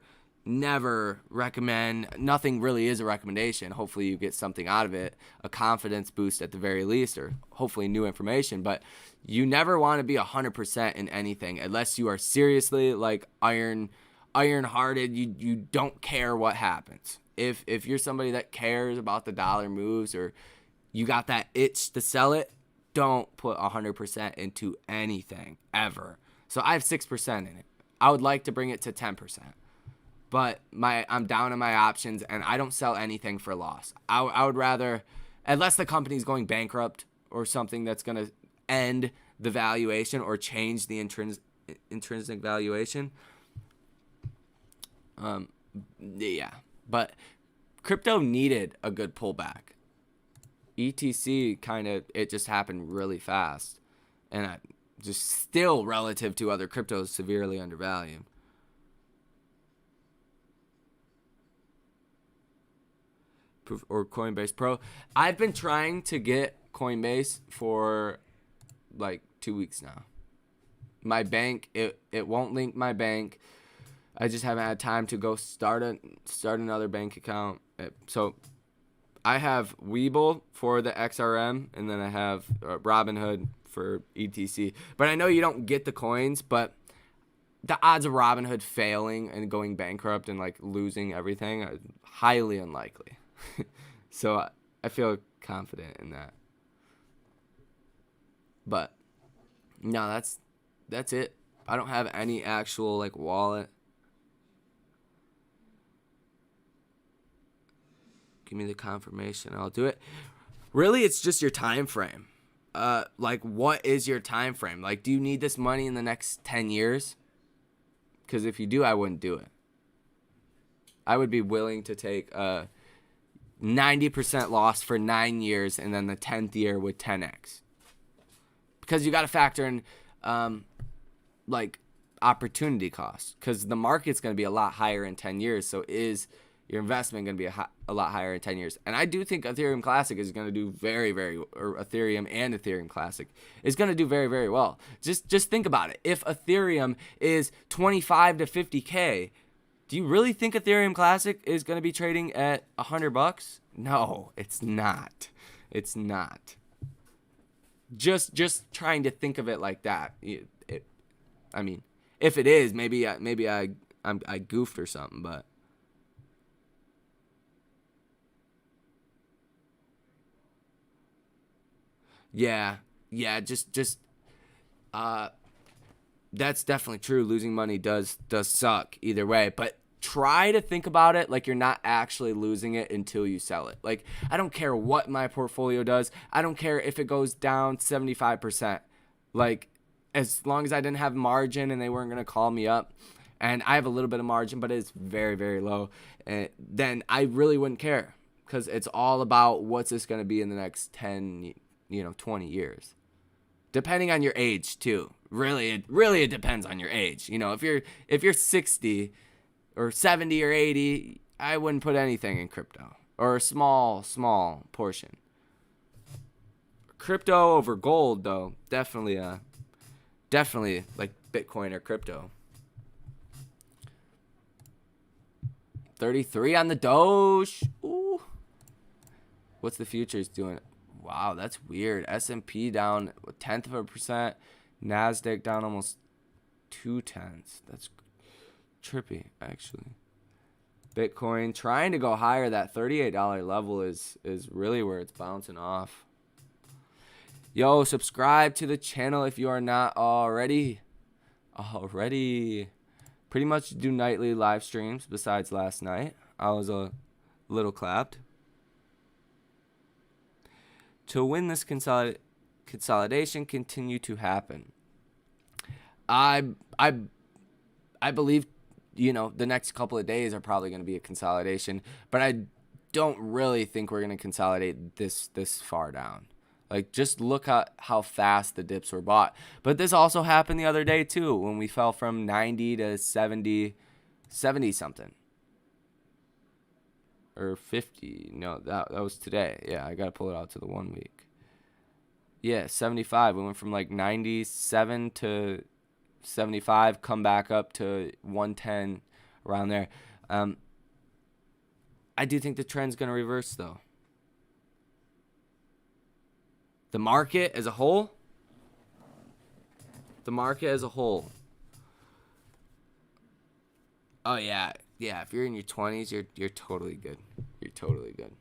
recommend. Nothing really is a recommendation. Hopefully you get something out of it, a confidence boost at the very least, or hopefully new information. But you never want to be 100% in anything unless you are seriously like iron-hearted. You don't care what happens. If you're somebody that cares about the dollar moves, or you got that itch to sell it, don't put 100% into anything ever. So I have 6% in it. I would like to bring it to 10%. But I'm down on my options, and I don't sell anything for loss. I would rather, unless the company's going bankrupt or something that's going to end the valuation or change the intrinsic valuation. Yeah. But crypto needed a good pullback. ETC it just happened really fast. And just still relative to other cryptos severely undervalued. Or Coinbase Pro. I've been trying to get Coinbase for like 2 weeks now. My bank, it won't link my bank. I just haven't had time to go start another bank account. So I have Webull for the XRM, and then I have Robinhood for ETC. But I know you don't get the coins, but the odds of Robinhood failing and going bankrupt and like losing everything are highly unlikely. So I feel confident in that. But no, that's it. I don't have any actual like wallet. Give me the confirmation. I'll do it. Really, it's just your time frame. Like, what is your time frame? Like, do you need this money in the next 10 years? Because if you do, I wouldn't do it. I would be willing to take 90% loss for 9 years, and then the 10th year with 10x. Because you got to factor in like opportunity costs, because the market's going to be a lot higher in 10 years. So is your investment going to be a lot higher in 10 years? And I do think Ethereum Classic is going to do very, very, or Ethereum and Ethereum Classic is going to do very, very well. Just think about it. If Ethereum is 25 to 50K, do you really think Ethereum Classic is going to be trading at $100? No, it's not. It's not. Just trying to think of it like that. I mean, if it is, maybe I goofed or something, but yeah, just that's definitely true. Losing money does suck either way, but try to think about it like you're not actually losing it until you sell it. Like, I don't care what my portfolio does. I don't care if it goes down 75%. Like, as long as I didn't have margin and they weren't going to call me up, and I have a little bit of margin, but it's very, very low, then I really wouldn't care, because it's all about what's this going to be in the next 10, 20 years. Depending on your age, too. Really, it depends on your age. If you're 60 or 70 or 80, I wouldn't put anything in crypto, or a small portion. Crypto over gold, though, definitely like Bitcoin or crypto. 33 on the Doge. Ooh. What's the futures doing? Wow, that's weird. S&P down 0.1%. NASDAQ down almost 0.2. That's trippy, actually. Bitcoin trying to go higher. That $38 level is really where it's bouncing off. Yo, subscribe to the channel if you are not already. Pretty much do nightly live streams besides last night. I was a little clapped. To win this consolidation continue to happen. I believe, the next couple of days are probably going to be a consolidation, but I don't really think we're going to consolidate this far down. Like, just look at how fast the dips were bought. But this also happened the other day too, when we fell from 90 to 70 something. Or 50. No, that was today. Yeah, I got to pull it out to the 1 week. Yeah, 75. We went from like 97 to 75, come back up to 110, around there. I do think the trend's going to reverse, though. The market as a whole. Oh, yeah. Yeah, if you're in your 20s, you're totally good. You're totally good.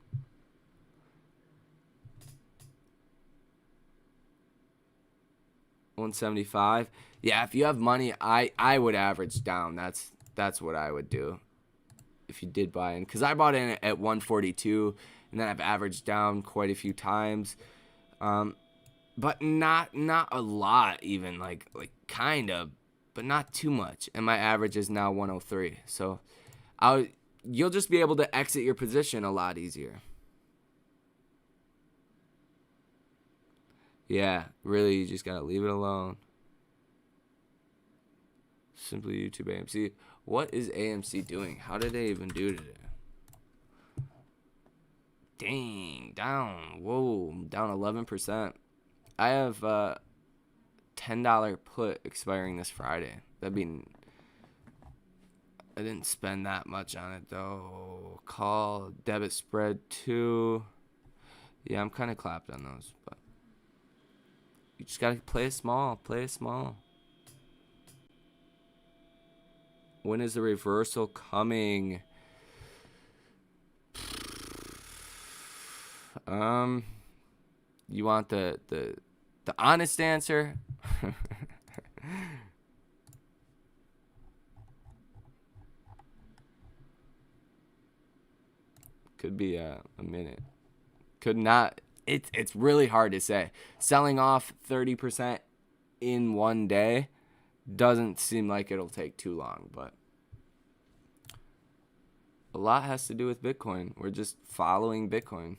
175. Yeah, if you have money, I would average down. That's what I would do if you did buy in, because I bought in at 142, and then I've averaged down quite a few times, but not a lot, even like kind of, but not too much. And my average is now 103. So you'll just be able to exit your position a lot easier. Yeah, really, you just gotta leave it alone. Simply YouTube AMC. What is AMC doing? How did they even do today? Dang, down. Whoa, down 11%. I have $10 put expiring this Friday. That'd be. I didn't spend that much on it though. Call, debit spread 2. Yeah, I'm kind of clapped on those, but you just gotta play it small. Play it small. When is the reversal coming? You want the honest answer? Could be a minute. Could not. It's really hard to say. Selling off 30% in one day doesn't seem like it'll take too long, but a lot has to do with Bitcoin. We're just following Bitcoin.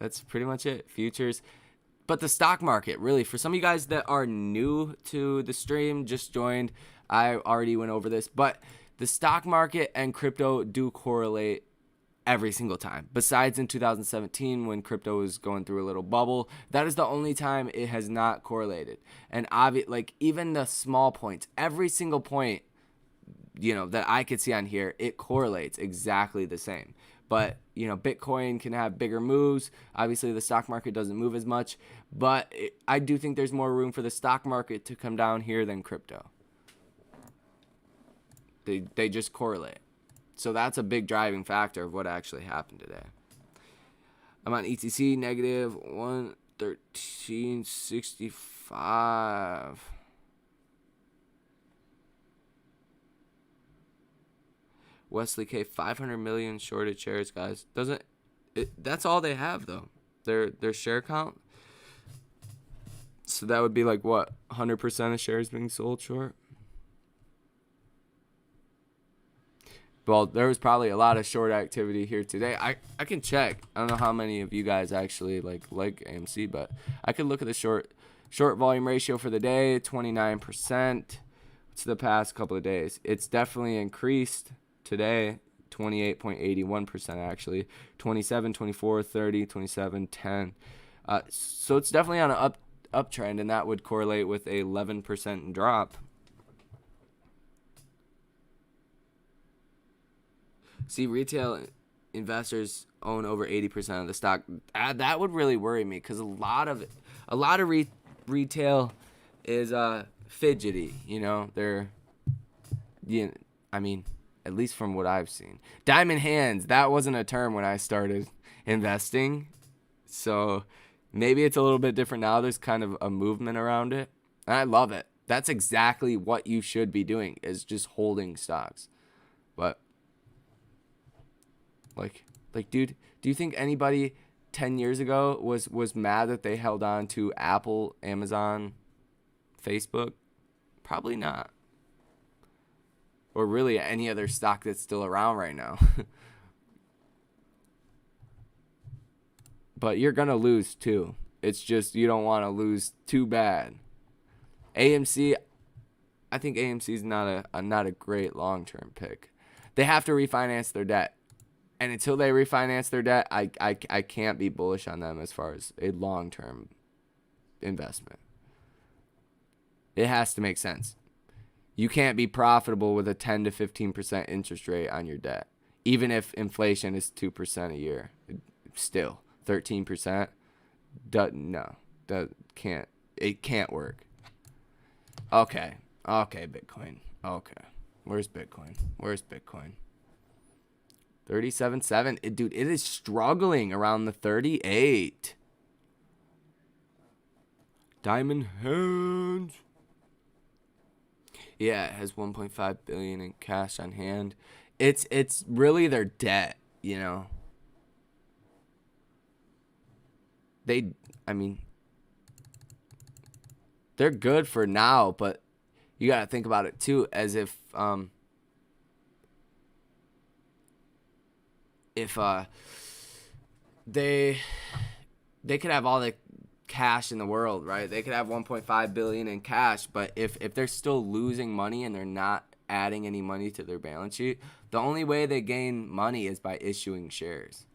That's pretty much it. Futures. But the stock market, really, for some of you guys that are new to the stream, just joined, I already went over this, but the stock market and crypto do correlate every single time. Besides in 2017 when crypto was going through a little bubble, that is the only time it has not correlated. And like even the small points, every single point, that I could see on here, it correlates exactly the same. But, Bitcoin can have bigger moves. Obviously, the stock market doesn't move as much. But I do think there's more room for the stock market to come down here than crypto. They just correlate. So that's a big driving factor of what actually happened today. I'm on ETC negative 113.65. Wesley K, 500 million shorted shares, guys. That's all they have though. Their share count. So that would be like what, 100% of shares being sold short. Well, there was probably a lot of short activity here today. I can check. I don't know how many of you guys actually like AMC, but I could look at the short volume ratio for the day, 29%. It's the past couple of days. It's definitely increased today, 28.81% actually. 27, 24, 30, 27, 10. So it's definitely on an uptrend, and that would correlate with a 11% drop. See, retail investors own over 80% of the stock. That would really worry me, because a lot of retail is fidgety. They're, I mean, at least from what I've seen. Diamond hands. That wasn't a term when I started investing, so maybe it's a little bit different now. There's kind of a movement around it, and I love it. That's exactly what you should be doing, is just holding stocks. But like, dude, do you think anybody 10 years ago was mad that they held on to Apple, Amazon, Facebook? Probably not. Or really any other stock that's still around right now. But you're going to lose too. It's just you don't want to lose too bad. AMC, I think AMC is not a great long-term pick. They have to refinance their debt. And until they refinance their debt, I can't be bullish on them as far as a long-term investment. It has to make sense. You can't be profitable with a 10 to 15% interest rate on your debt, even if inflation is 2% a year. Still, 13%. No, that can't. It can't work. Okay, Bitcoin. Okay, where's Bitcoin? 37.7. Dude, it is struggling around the 38. Diamond hands. Yeah, it has 1.5 billion in cash on hand. It's really their debt, you know. I mean, they're good for now, but you got to think about it too, as if they could have all the cash in the world, right? They could have 1.5 billion in cash, but if they're still losing money and they're not adding any money to their balance sheet, the only way they gain money is by issuing shares.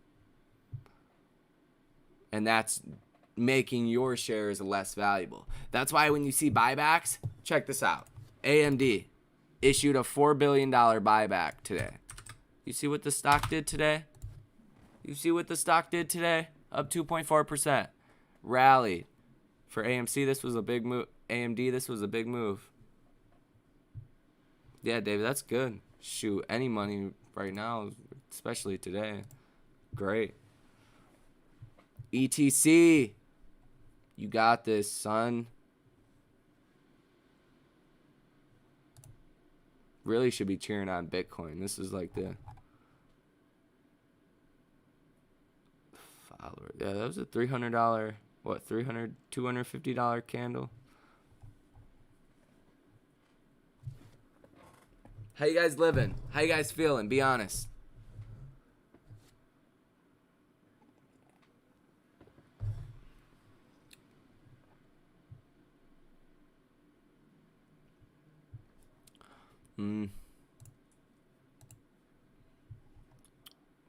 And that's making your shares less valuable. That's why when you see buybacks, check this out. AMD issued a $4 billion buyback today. You see what the stock did today? Up 2.4%. Rallied. For AMC, this was a big move. AMD, this was a big move. Yeah, David, that's good. Shoot, any money right now, especially today. Great. ETC. You got this, son. Really should be cheering on Bitcoin. This is like the follower. Yeah, that was a $300, $250 candle. How you guys living? How you guys feeling? Be honest.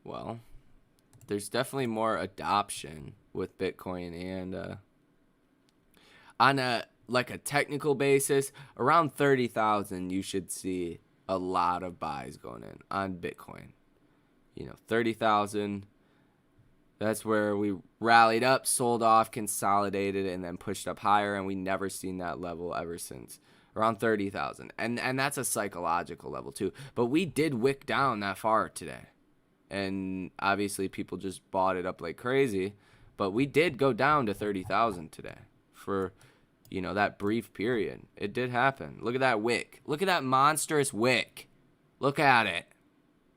Well, there's definitely more adoption with Bitcoin, and on a technical basis, around 30,000, you should see a lot of buys going in on Bitcoin. 30,000. That's where we rallied up, sold off, consolidated, and then pushed up higher, and we never seen that level ever since. Around 30,000. And that's a psychological level too. But we did wick down that far today. And obviously people just bought it up like crazy. But we did go down to 30,000 today for, that brief period. It did happen. Look at that wick. Look at that monstrous wick. Look at it.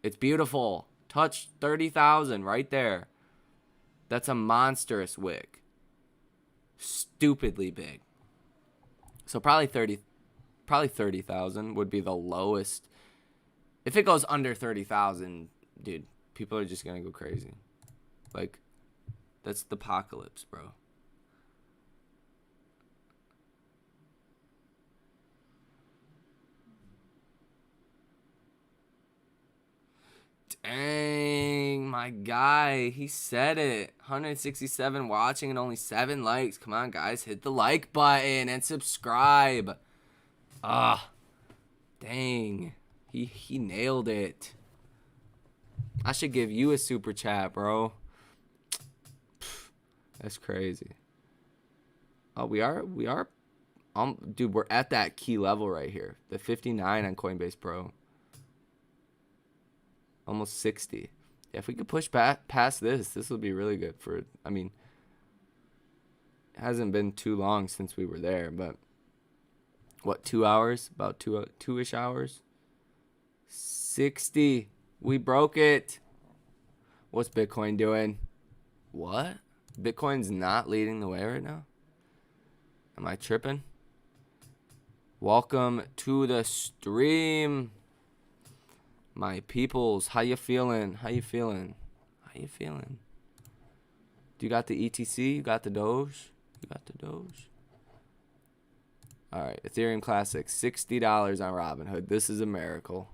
It's beautiful. Touch 30,000 right there. That's a monstrous wick. Stupidly big. So probably 30,000 would be the lowest. If it goes under 30,000, dude, people are just going to go crazy. Like, that's the apocalypse, bro. Dang, my guy, he said it. 167 watching and only 7 likes. Come on, guys, hit the like button and subscribe. Dang. He nailed it. I should give you a super chat, bro. That's crazy. Oh, we are dude, we're at that key level right here. The 59 on Coinbase Pro. Almost 60. Yeah, if we could push past this would be really good for, it hasn't been too long since we were there, but what, 2 hours? About two-ish hours? 60. We broke it. What's Bitcoin doing? What? Bitcoin's not leading the way right now? Am I tripping? Welcome to the stream, my peoples. How you feeling? Do you got the ETC? You got the DOGE? All right, Ethereum Classic, $60 on Robinhood. This is a miracle.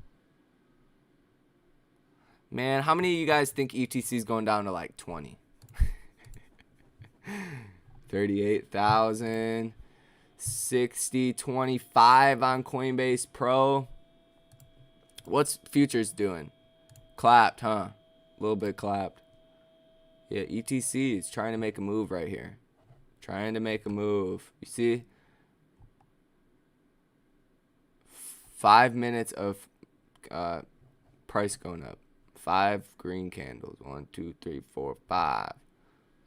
Man, how many of you guys think ETC is going down to like 20? 38,000. 60, 25 on Coinbase Pro. What's futures doing? Clapped, huh? A little bit clapped. Yeah, ETC is trying to make a move right here. You see? 5 minutes of price going up. 5 green candles. 1, 2, 3, 4, 5.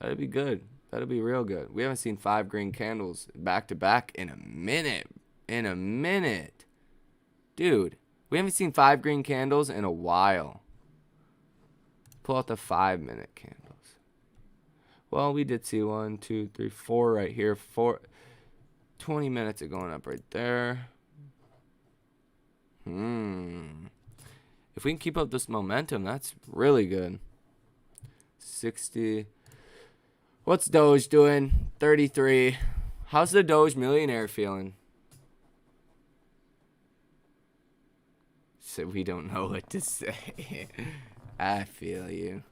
That'd be good. That'll be real good. We haven't seen 5 green candles back to back in a minute. Dude, we haven't seen 5 green candles in a while. Pull out the 5-minute candles. Well, we did see 1, 2, 3, 4 right here. 20 minutes of going up right there. If we can keep up this momentum, that's really good. 60. What's Doge doing? 33. How's the Doge millionaire feeling? So we don't know what to say. I feel you.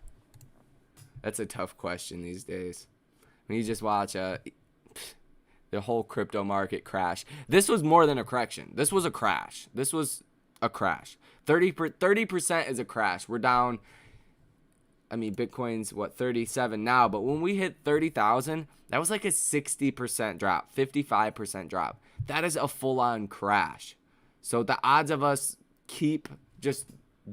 That's a tough question these days. When you just watch the whole crypto market crash. This was more than a correction. This was a crash. 30% is a crash. We're down. I mean, Bitcoin's, 37 now. But when we hit 30,000, that was like a 60% drop, 55% drop. That is a full-on crash. So the odds of us just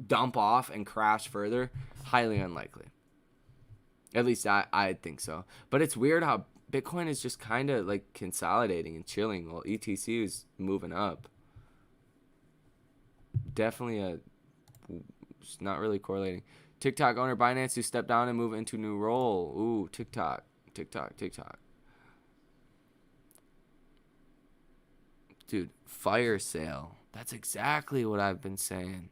dump off and crash further, highly unlikely. At least I think so. But it's weird how Bitcoin is just kind of like consolidating and chilling while ETC is moving up. Definitely it's not really correlating. TikTok owner Binance to step down and move into new role. Ooh, TikTok. Dude, fire sale. That's exactly what I've been saying.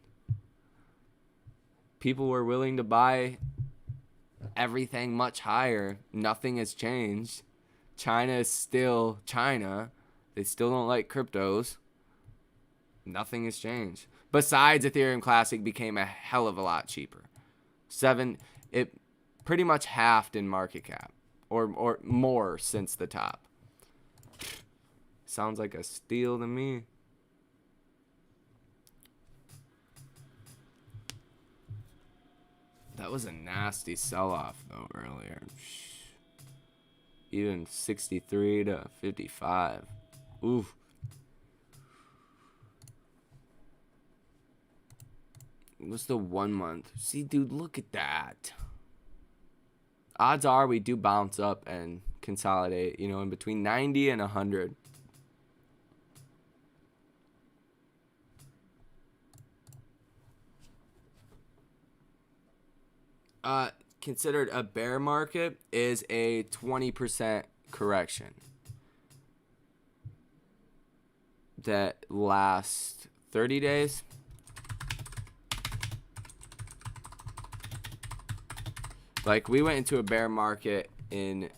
People were willing to buy everything much higher. Nothing has changed. China is still China. They still don't like cryptos. Nothing has changed. Besides, Ethereum Classic became a hell of a lot cheaper. It pretty much halved in market cap. Or more since the top. Sounds like a steal to me. That was a nasty sell-off, though, earlier. Even 63 to 55. Oof. What's the 1 month? See, dude, look at that. Odds are we do bounce up and consolidate, in between 90 and 100. Considered a bear market is a 20% correction that lasts 30 days. Like, we went into a bear market in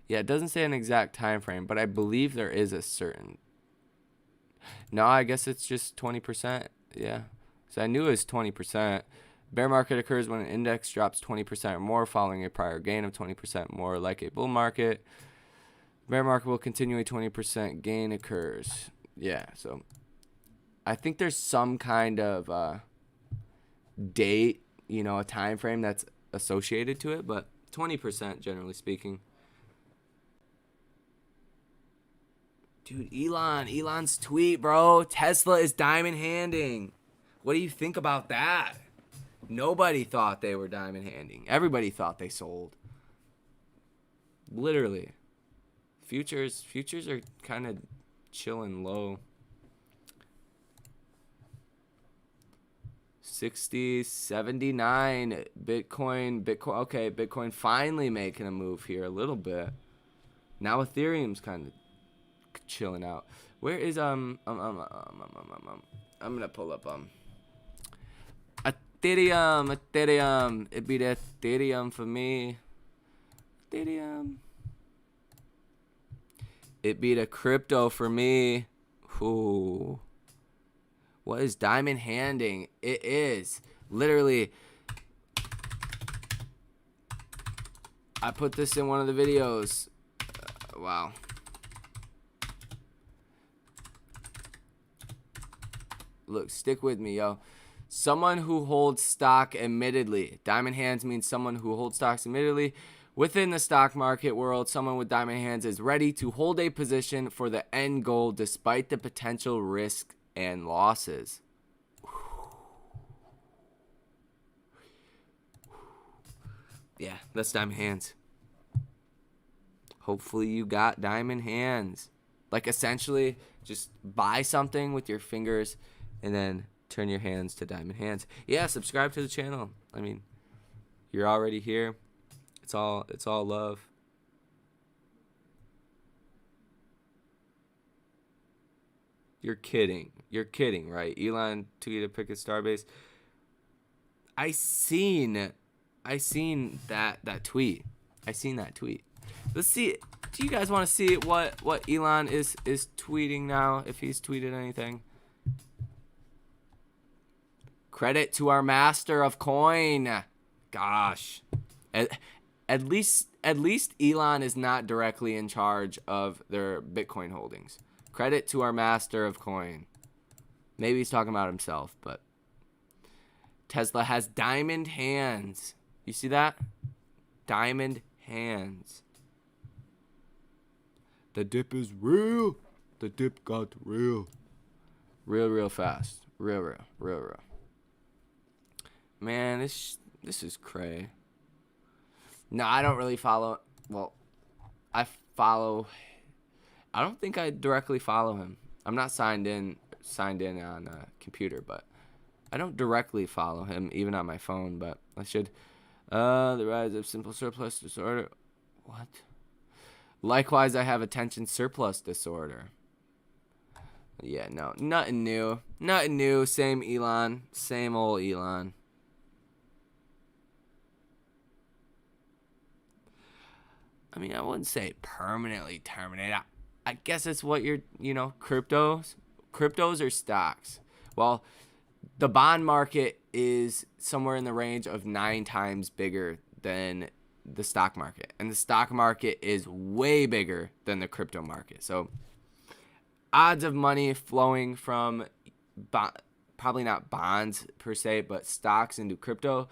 yeah, it doesn't say an exact time frame, but I believe there is a certain. No, I guess it's just 20%. Yeah. So I knew it was 20%. Bear market occurs when an index drops 20% or more following a prior gain of 20% more, like a bull market. Bear market will continue a 20% gain occurs. Yeah, so I think there's some kind of date, a time frame that's associated to it, but 20% generally speaking. Dude, Elon's tweet, bro. Tesla is diamond handing. What do you think about that? Nobody thought they were diamond handing. Everybody thought they sold. Literally. Futures are kind of chilling low. 60, 79. Bitcoin. Okay, Bitcoin finally making a move here a little bit. Now Ethereum's kind of chilling out. Where is I'm gonna pull up Ethereum. It be the Ethereum for me. Ethereum. It be the crypto for me. Ooh. What is diamond handing? It is literally. I put this in one of the videos. Wow. Look, stick with me, yo. Someone who holds stock admittedly. Diamond hands means someone who holds stocks admittedly. Within the stock market world, someone with diamond hands is ready to hold a position for the end goal despite the potential risk and losses. Yeah, that's diamond hands. Hopefully you got diamond hands. Like, essentially, just buy something with your fingers and then turn your hands to diamond hands. Yeah, subscribe to the channel. I mean, you're already here. It's all love. You're kidding. You're kidding, right? Elon tweeted a pick at Starbase. I seen that tweet. I seen that tweet. Let's see. Do you guys want to see what Elon is tweeting now? If he's tweeted anything. Credit to our master of coin. Gosh, at least Elon is not directly in charge of their Bitcoin holdings. Credit to our master of coin. Maybe he's talking about himself, but Tesla has diamond hands. You see that? Diamond hands. The dip is real. The dip got real. Real fast. Real. Man, this is cray. No, I don't really follow. Well, I don't think I directly follow him. I'm not signed in on a computer, but I don't directly follow him even on my phone. But I should. The rise of simple surplus disorder. What? Likewise, I have attention surplus disorder. Yeah, no, nothing new. Nothing new. Same Elon. Same old Elon. I mean, I wouldn't say permanently terminate. I guess it's what you're, cryptos or stocks. Well, the bond market is somewhere in the range of 9 times bigger than the stock market. And the stock market is way bigger than the crypto market. So odds of money flowing from probably not bonds per se, but stocks into crypto,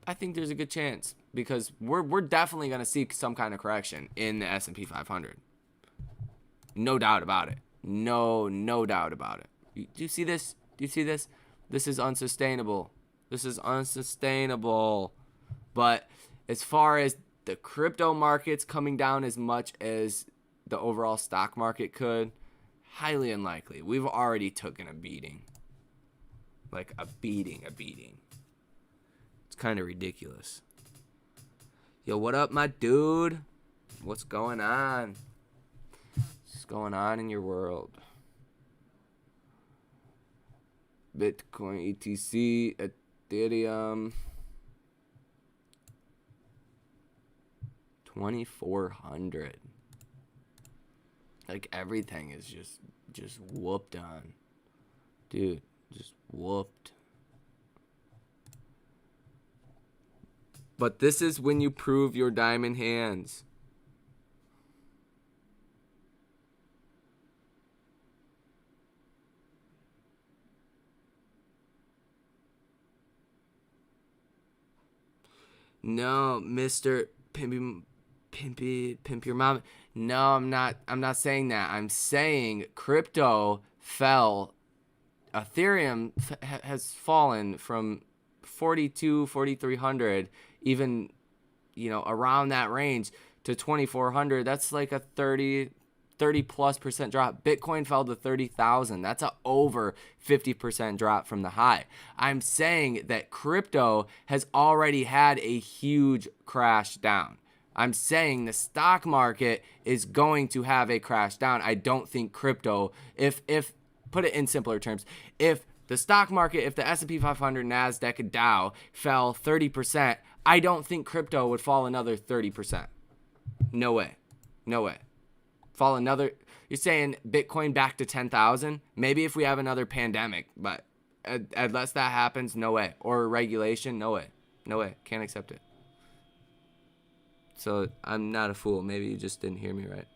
I think there's a good chance because we're definitely going to see some kind of correction in the S&P 500. No doubt about it. No doubt about it. Do you see this? Do you see this? This is unsustainable. This is unsustainable. But as far as the crypto markets coming down as much as the overall stock market could, highly unlikely. We've already taken a beating. Like a beating. It's kind of ridiculous. Yo, what up, my dude? What's going on? What's going on in your world? Bitcoin, ETC, Ethereum. 2,400. Like everything is just whooped on. Dude, just whooped. But this is when you prove your diamond hands. No, Mr. Pimp your mom. No, I'm not saying that. I'm saying crypto fell. Ethereum has fallen from 4,300, even, around that range to 2,400. That's like a 30+% drop. Bitcoin fell to 30,000. That's a over 50% drop from the high. I'm saying that crypto has already had a huge crash down. I'm saying the stock market is going to have a crash down. I don't think crypto, if put it in simpler terms, if the stock market, if the S&P 500, NASDAQ, and Dow fell 30%, I don't think crypto would fall another 30%. No way. Fall another, you're saying Bitcoin back to 10,000? Maybe if we have another pandemic, but unless that happens, no way. Or regulation, no way. Can't accept it. So I'm not a fool. Maybe you just didn't hear me right.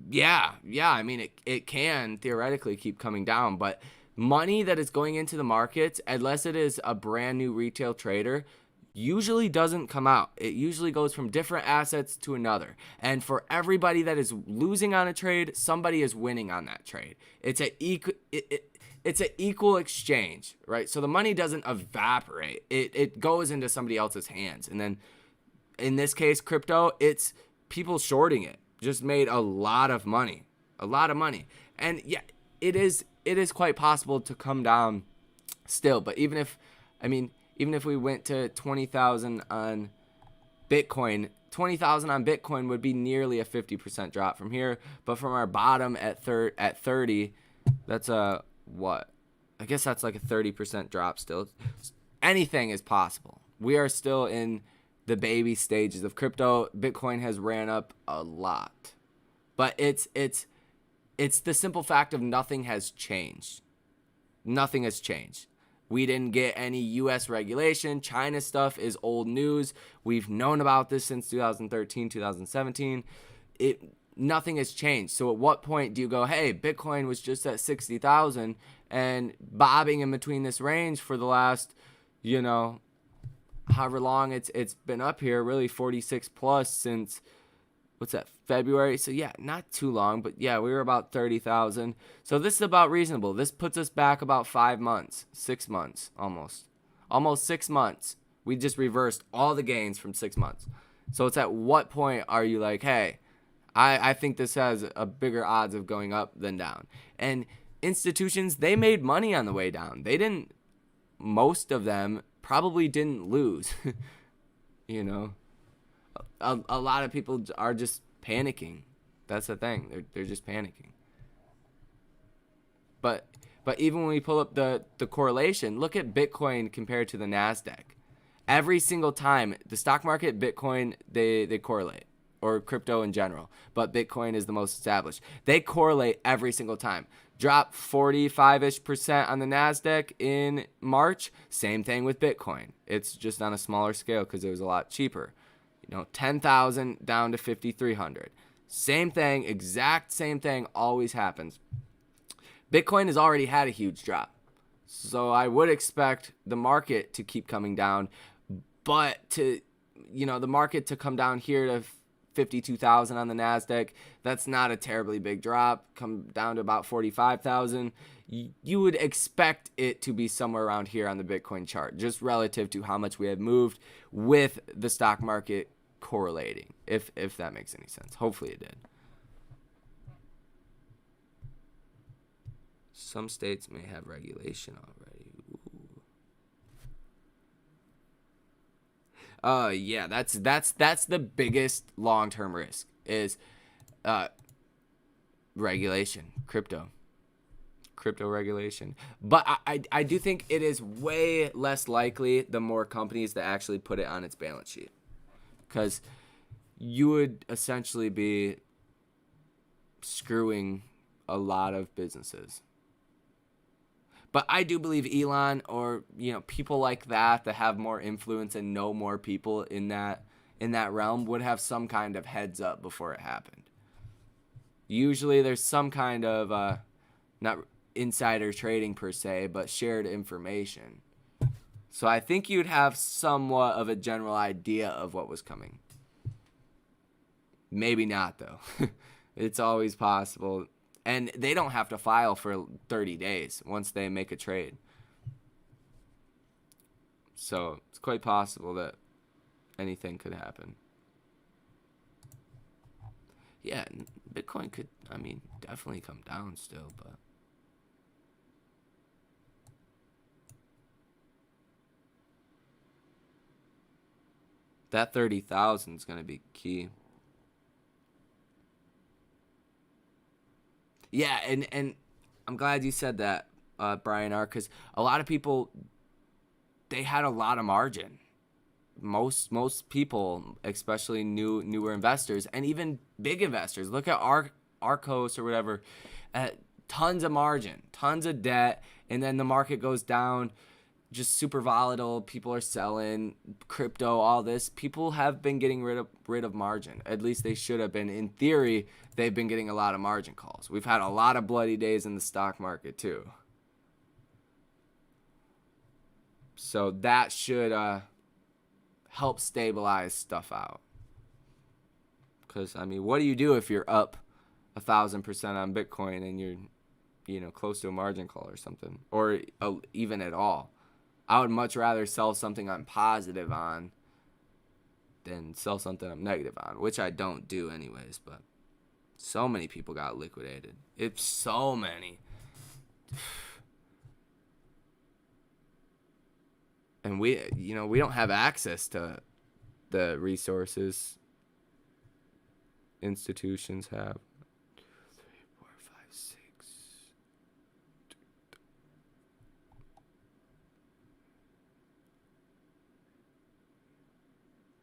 Yeah. I mean, it can theoretically keep coming down, but money that is going into the markets, unless it is a brand new retail trader, usually doesn't come out. It usually goes from different assets to another. And for everybody that is losing on a trade, somebody is winning on that trade. It's an equal exchange, right? So the money doesn't evaporate. It goes into somebody else's hands. And then in this case, crypto, it's people shorting it. Just made a lot of money. A lot of money. And yeah, it is quite possible to come down still. But even if we went to 20,000 on Bitcoin, 20,000 on Bitcoin would be nearly a 50% drop from here. But from our bottom at 30, that's a what? I guess that's like a 30% drop still. Anything is possible. We are still in the baby stages of crypto. Bitcoin has ran up a lot. But it's the simple fact of nothing has changed. Nothing has changed. We didn't get any U.S. regulation. China stuff is old news. We've known about this since 2013, 2017. Nothing has changed. So at what point do you go, hey, Bitcoin was just at 60,000 and bobbing in between this range for the last, however long it's been up here, really 46 plus since, what's that, February? So yeah, not too long, but yeah, we were about 30,000. So this is about reasonable. This puts us back about 5 months, 6 months, almost 6 months. We just reversed all the gains from 6 months. So it's at what point are you like, hey, I think this has a bigger odds of going up than down. And institutions, they made money on the way down. Most of them probably didn't lose. A lot of people are just panicking. That's the thing. They're just panicking. But even when we pull up the correlation, look at Bitcoin compared to the NASDAQ. Every single time, the stock market, Bitcoin, they correlate, or crypto in general. But Bitcoin is the most established. They correlate every single time. Drop 45-ish% on the NASDAQ in March. Same thing with Bitcoin. It's just on a smaller scale because it was a lot cheaper. 10,000 down to 5,300. Same thing, exact same thing always happens. Bitcoin has already had a huge drop. So I would expect the market to keep coming down, but the market to come down here to 52,000 on the NASDAQ, that's not a terribly big drop. Come down to about 45,000. You would expect it to be somewhere around here on the Bitcoin chart, just relative to how much we have moved with the stock market correlating, if that makes any sense. Hopefully it did. Some states may have regulation already. Yeah, that's the biggest long-term risk is regulation, crypto regulation. But I do think it is way less likely the more companies that actually put it on its balance sheet, because you would essentially be screwing a lot of businesses. But I do believe Elon or people like that have more influence and know more people in that realm would have some kind of heads up before it happened. Usually there's some kind of not insider trading per se, but shared information. So I think you'd have somewhat of a general idea of what was coming. Maybe not though. It's always possible. And they don't have to file for 30 days once they make a trade. So it's quite possible that anything could happen. Yeah, Bitcoin could, definitely come down still, but that 30,000 is going to be key. Yeah, and I'm glad you said that, Brian R., because a lot of people, they had a lot of margin. Most people, especially newer investors, and even big investors, look at Arcos or whatever, tons of margin, tons of debt, and then the market goes down, just super volatile. People are selling crypto, all this. People have been getting rid of margin. At least they should have been. In theory, they've been getting a lot of margin calls. We've had a lot of bloody days in the stock market too. So that should help stabilize stuff out. Because, I mean, what do you do if you're up 1,000% on Bitcoin and you're, you know, close to a margin call or something, or even at all? I would much rather sell something I'm positive on than sell something I'm negative on, which I don't do anyways, but so many people got liquidated. It's so many. And we don't have access to the resources institutions have. 2, 3, 4, 5, 6.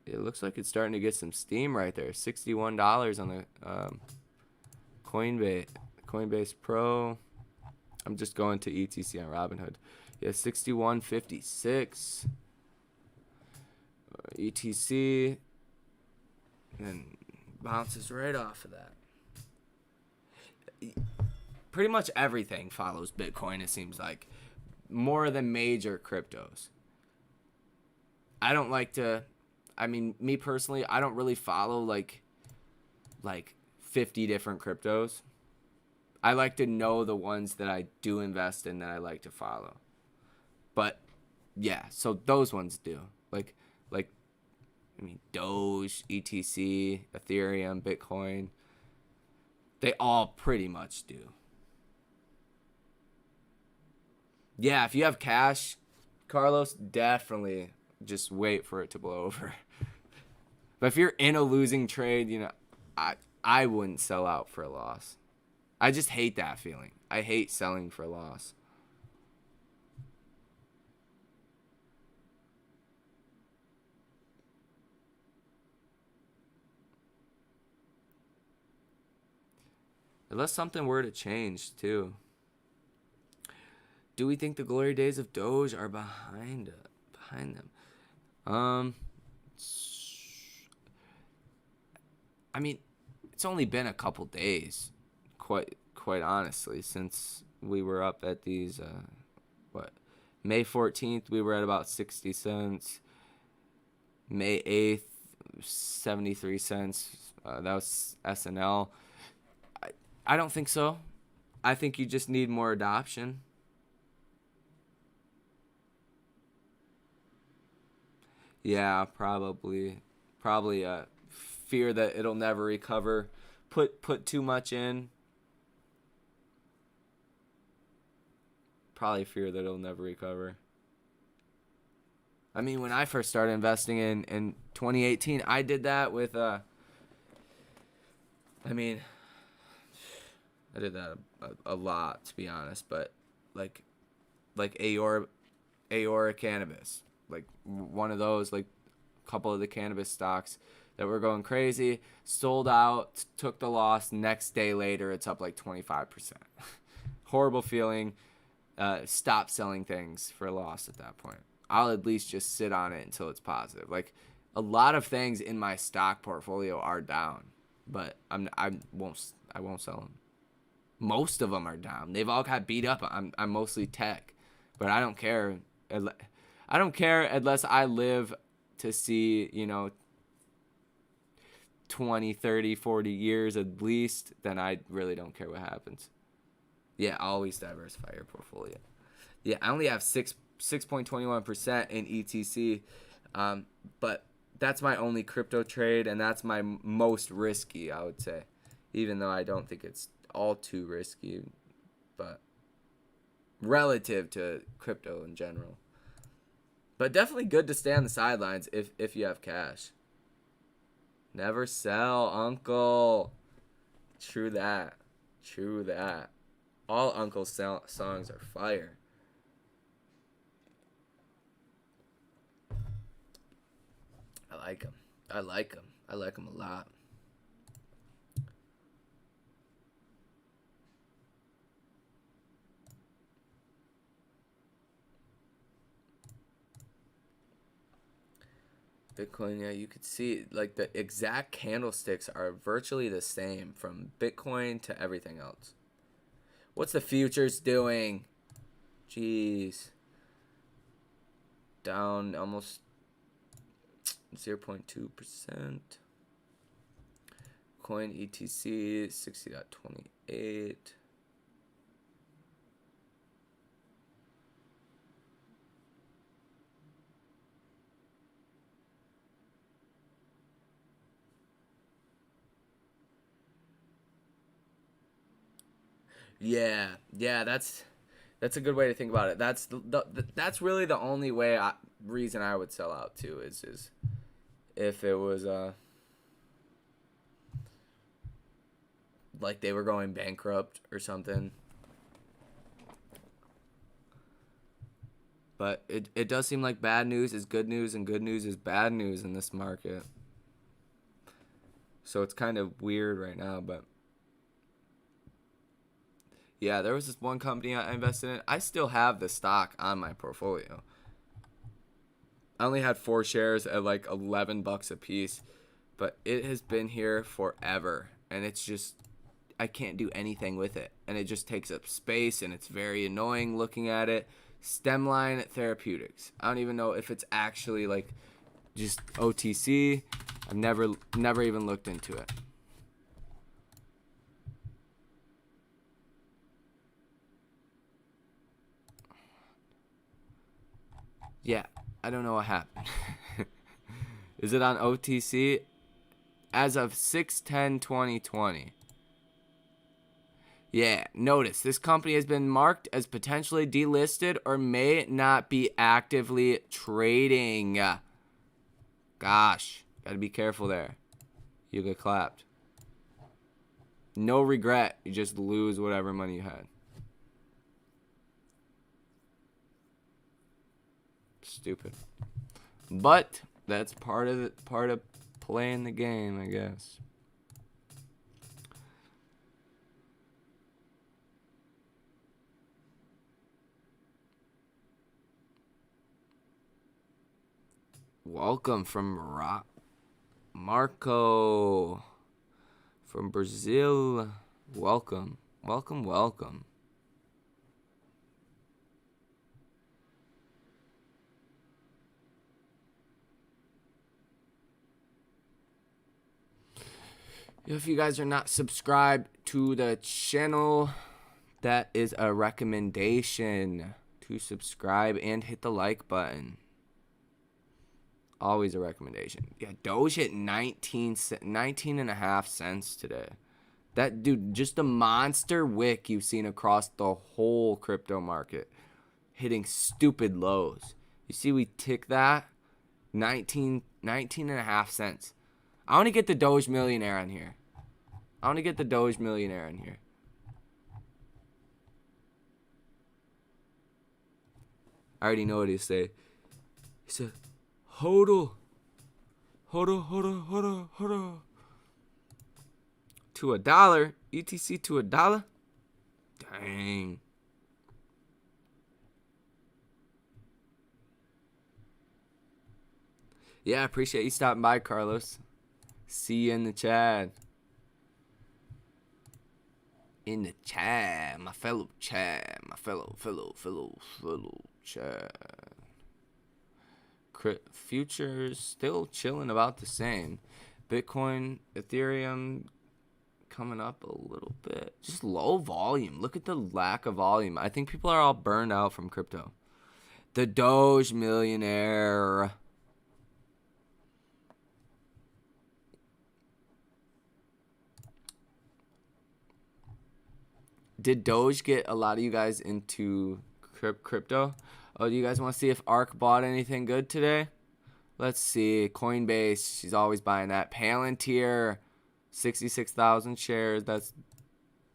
It looks like it's starting to get some steam right there. $61 on the Coinbase Pro. I'm just going to ETC on Robinhood. Yeah, 61.56. ETC, and bounces right off of that. Pretty much everything follows Bitcoin, it seems like, more than major cryptos. I don't like to, I mean, me personally, I don't really follow like 50 different cryptos. I like to know the ones that I do invest in that I like to follow. But yeah, so those ones do. Like I mean, DOGE, ETC, Ethereum, Bitcoin, they all pretty much do. Yeah, if you have cash, Carlos, definitely just wait for it to blow over. But if you're in a losing trade, you know, I wouldn't sell out for a loss. I just hate that feeling. I hate selling for a loss. Unless something were to change, too. Do we think the glory days of Doge are behind them? I mean, it's only been a couple days, quite honestly, since we were up at these, May 14th, we were at about 60 cents. May 8th, 73 cents. That was SNL. I don't think so. I think you just need more adoption. Yeah, probably fear that it'll never recover. Put too much in. Probably fear that it'll never recover. I mean, when I first started investing in 2018, I did that with I did that a lot, to be honest, but like Aora Cannabis, like one of those, like a couple of the cannabis stocks that were going crazy, sold out, took the loss. Next day later, it's up like 25%. Horrible feeling. Stop selling things for a loss at that point. I'll at least just sit on it until it's positive. Like a lot of things in my stock portfolio are down, but I won't sell them. Most of them are down. They've all got beat up. I'm mostly tech, but I don't care. I don't care unless I live to see, 20, 30, 40 years at least, then I really don't care what happens. Yeah, always diversify your portfolio. Yeah, I only have 6.21% in ETC, but that's my only crypto trade, and that's my most risky, I would say, even though I don't think it's all too risky, but relative to crypto in general. But definitely good to stay on the sidelines if you have cash. Never sell, uncle. True that. All Uncle's songs are fire. I like them. I like them a lot. Bitcoin, yeah, you could see like the exact candlesticks are virtually the same from Bitcoin to everything else. What's the futures doing? Jeez. Down almost 0.2%. Coin ETC 60.28. Yeah, that's a good way to think about it. That's really the only reason I would sell out too is if it was like they were going bankrupt or something. But it does seem like bad news is good news and good news is bad news in this market. So it's kind of weird right now, but yeah, there was this one company I invested in. I still have the stock on my portfolio. I only had 4 shares at like $11 a piece, but it has been here forever, and it's just I can't do anything with it, and it just takes up space, and it's very annoying looking at it. Stemline Therapeutics. I don't even know if it's actually like just OTC. I've never even looked into it. Yeah, I don't know what happened. Is it on OTC? As of 6/10/2020. Yeah, notice this company has been marked as potentially delisted or may not be actively trading. Gosh, gotta be careful there. You get clapped. No regret. You just lose whatever money you had. Stupid. But that's part of playing the game, I guess. Welcome from Marco from Brazil. Welcome. If you guys are not subscribed to the channel, that is a recommendation to subscribe and hit the like button. Always a recommendation. Yeah, Doge hit 19 and a half cents today. That, dude, just a monster wick you've seen across the whole crypto market. Hitting stupid lows. You see we tick that? 19 and a half cents. I want to get the Doge millionaire on here. I already know what he say. He said, Hodl. To $1. ETC to $1. Dang. Yeah, I appreciate you stopping by, Carlos. See you in the chat. My fellow chat. Futures still chilling about the same. Bitcoin, Ethereum coming up a little bit. Just low volume. Look at the lack of volume. I think people are all burned out from crypto. The Doge millionaire. Did Doge get a lot of you guys into crypto? Oh, do you guys want to see if ARK bought anything good today? Let's see. Coinbase, she's always buying that. Palantir, 66,000 shares. That's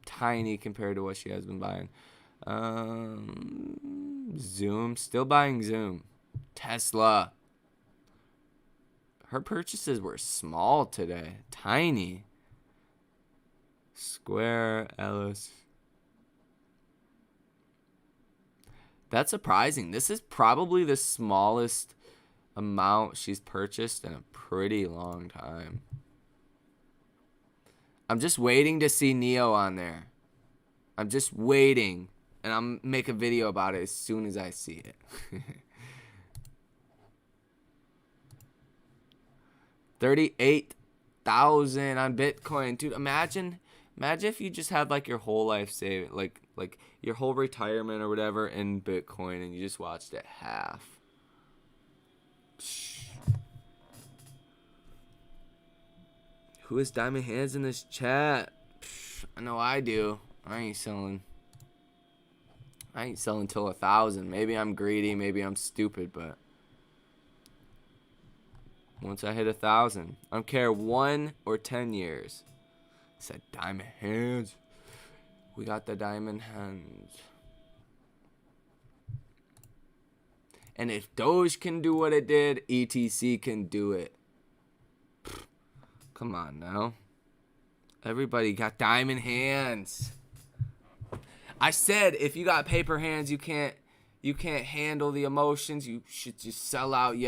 tiny compared to what she has been buying. Zoom, still buying Zoom. Tesla. Her purchases were small today. Tiny. Square, Ellis. That's surprising. This is probably the smallest amount she's purchased in a pretty long time. I'm just waiting to see Neo on there. I'm just waiting. And I'll make a video about it as soon as I see it. 38,000 on Bitcoin, dude. Imagine if you just had like your whole life saving, like your whole retirement or whatever in Bitcoin, and you just watched it half. Who has diamond hands in this chat? I know I do. I ain't selling till 1,000. Maybe I'm greedy, maybe I'm stupid, but once I hit 1,000, I don't care 1 or 10 years. I said diamond hands. We got the diamond hands. And if Doge can do what it did, ETC can do it. Come on now. Everybody got diamond hands. I said if you got paper hands, you can't handle the emotions. You should just sell out.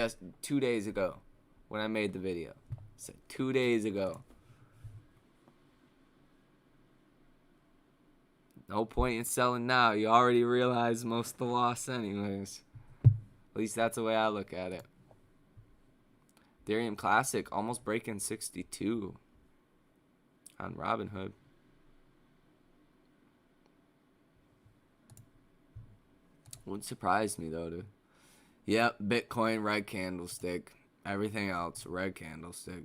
2 days ago when I made the video. I said 2 days ago. No point in selling now. You already realize most of the loss anyways. At least that's the way I look at it. Ethereum Classic almost breaking 62 on Robinhood. Wouldn't surprise me though, dude. Yep, Bitcoin, red candlestick. Everything else, red candlestick.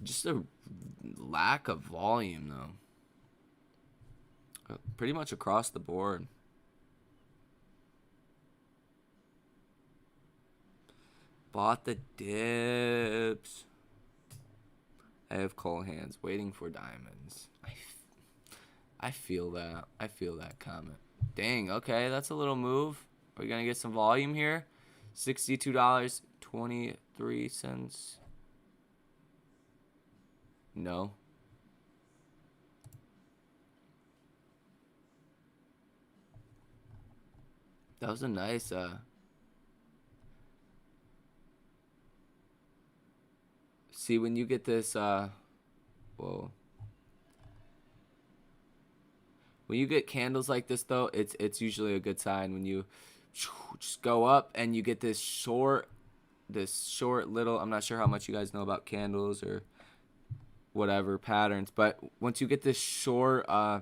Just a lack of volume though. Pretty much across the board. Bought the dips. I have cold hands waiting for diamonds. I feel that. I feel that comment. Dang, okay, that's a little move. Are we going to get some volume here? $62.23. No. That was a nice see, when you get this whoa. When you get candles like this though, it's usually a good sign when you just go up and you get this short little, I'm not sure how much you guys know about candles or whatever patterns, but once you get this short I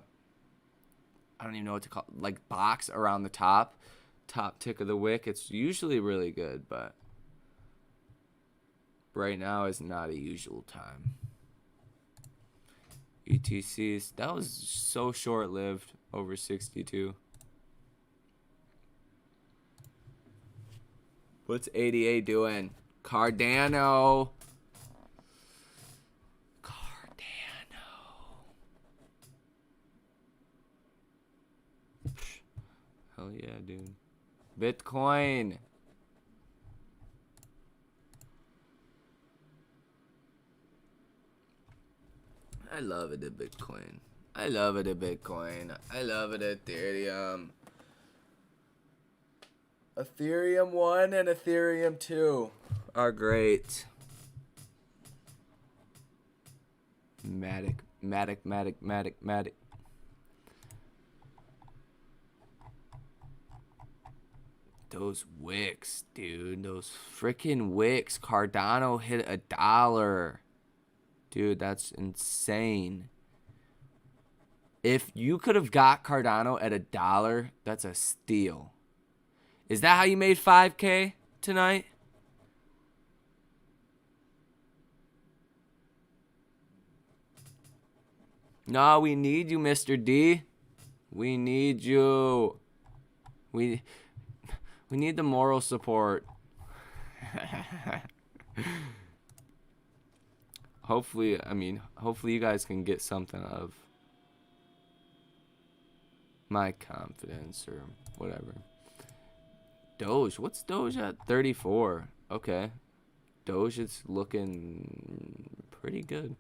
don't even know what to call it, like box around the top tick of the wick, it's usually really good, but right now is not a usual time. ETCs, that was so short-lived, over 62. What's ADA doing? Cardano. Hell yeah, dude. Bitcoin. I love it at Bitcoin. I love it at Bitcoin. I love it at Ethereum. Ethereum 1 and Ethereum 2 are great. Matic. Those wicks, dude. Those freaking wicks. Cardano hit $1. Dude, that's insane. If you could have got Cardano at $1, that's a steal. Is that how you made 5K tonight? No, we need you, Mr. D. We need you. We need the moral support. Hopefully you guys can get something out of my confidence or whatever. Doge, what's Doge at? 34. Okay. Doge is looking pretty good.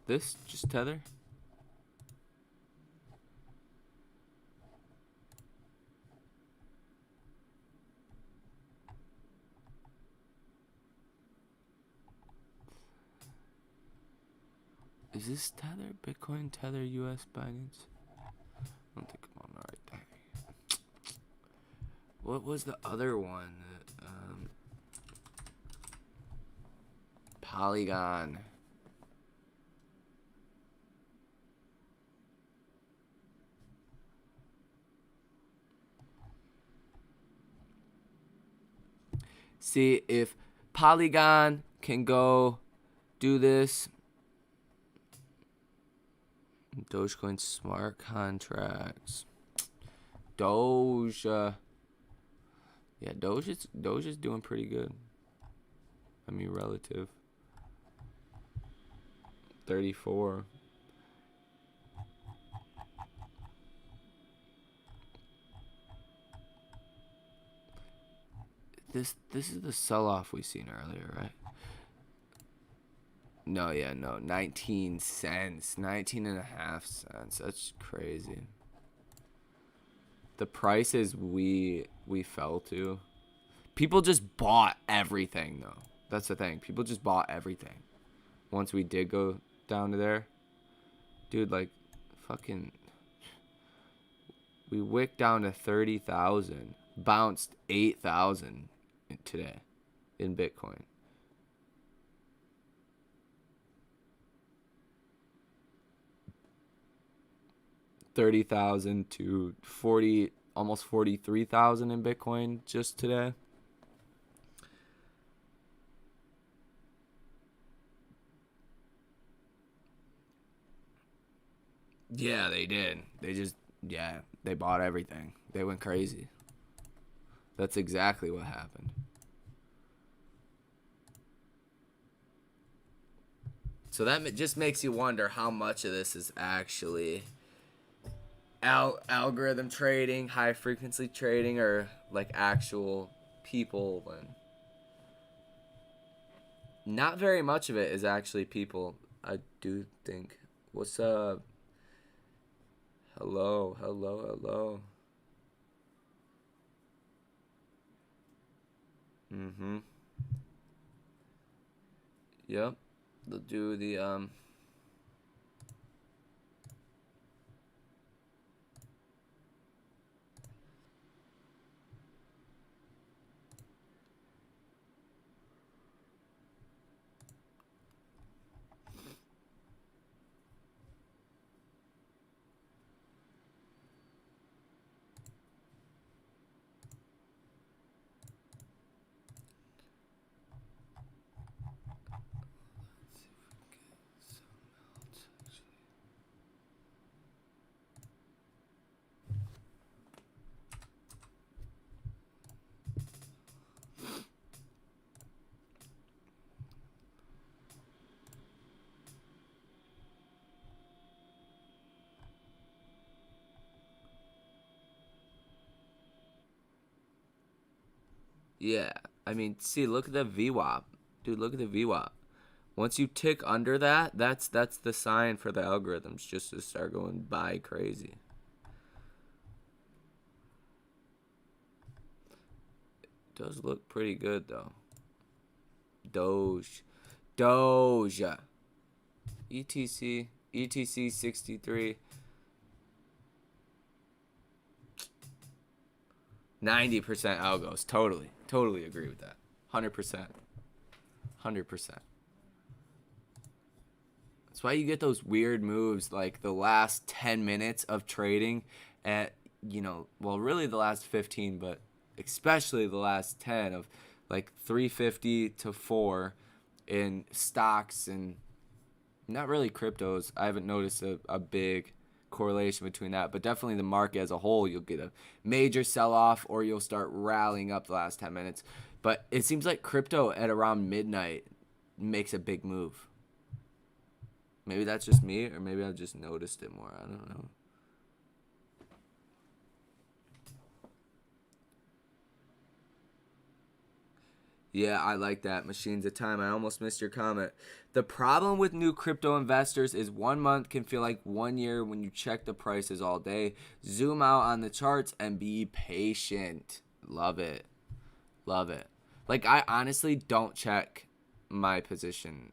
This just tether. Is this Tether? Bitcoin, Tether, US, Binance? I don't think I'm on the right thing. What was the other one? Polygon. See, if Polygon can go do this. Dogecoin smart contracts. Doge. Yeah, Doge is doing pretty good. I mean, relative. 34. This is the sell-off we seen earlier, right? No, 19 cents. 19 and a half cents. That's crazy. The prices we fell to. People just bought everything, though. That's the thing. People just bought everything. Once we did go down to there. Dude, like, fucking... We wicked down to 30,000. Bounced 8,000 today in Bitcoin. $30,000 to 40, almost 43,000 in Bitcoin just today. Yeah, they did. They bought everything. They went crazy. That's exactly what happened. So that just makes you wonder how much of this is actually algorithm trading, high frequency trading, or like actual people. And not very much of it is actually people, I do think. What's up? Hello. Yep. They'll do the yeah. I mean, see, look at the VWAP. Dude, look at the VWAP. Once you tick under that, that's the sign for the algorithms just to start going by crazy. It does look pretty good though. Doge. ETC 63. 90% algos. Totally agree with that. 100%. That's why you get those weird moves like the last 10 minutes of trading at, really the last 15, but especially the last 10 of like 350 to 4 in stocks and not really cryptos. I haven't noticed a big correlation between that, but definitely the market as a whole, you'll get a major sell-off or you'll start rallying up the last 10 minutes. But it seems like crypto at around midnight makes a big move. Maybe that's just me, or maybe I've just noticed it more. I don't know. Yeah, I like that. Machines of time. I almost missed your comment. The problem with new crypto investors is 1 month can feel like 1 year when you check the prices all day. Zoom out on the charts and be patient. Love it. Like, I honestly don't check my position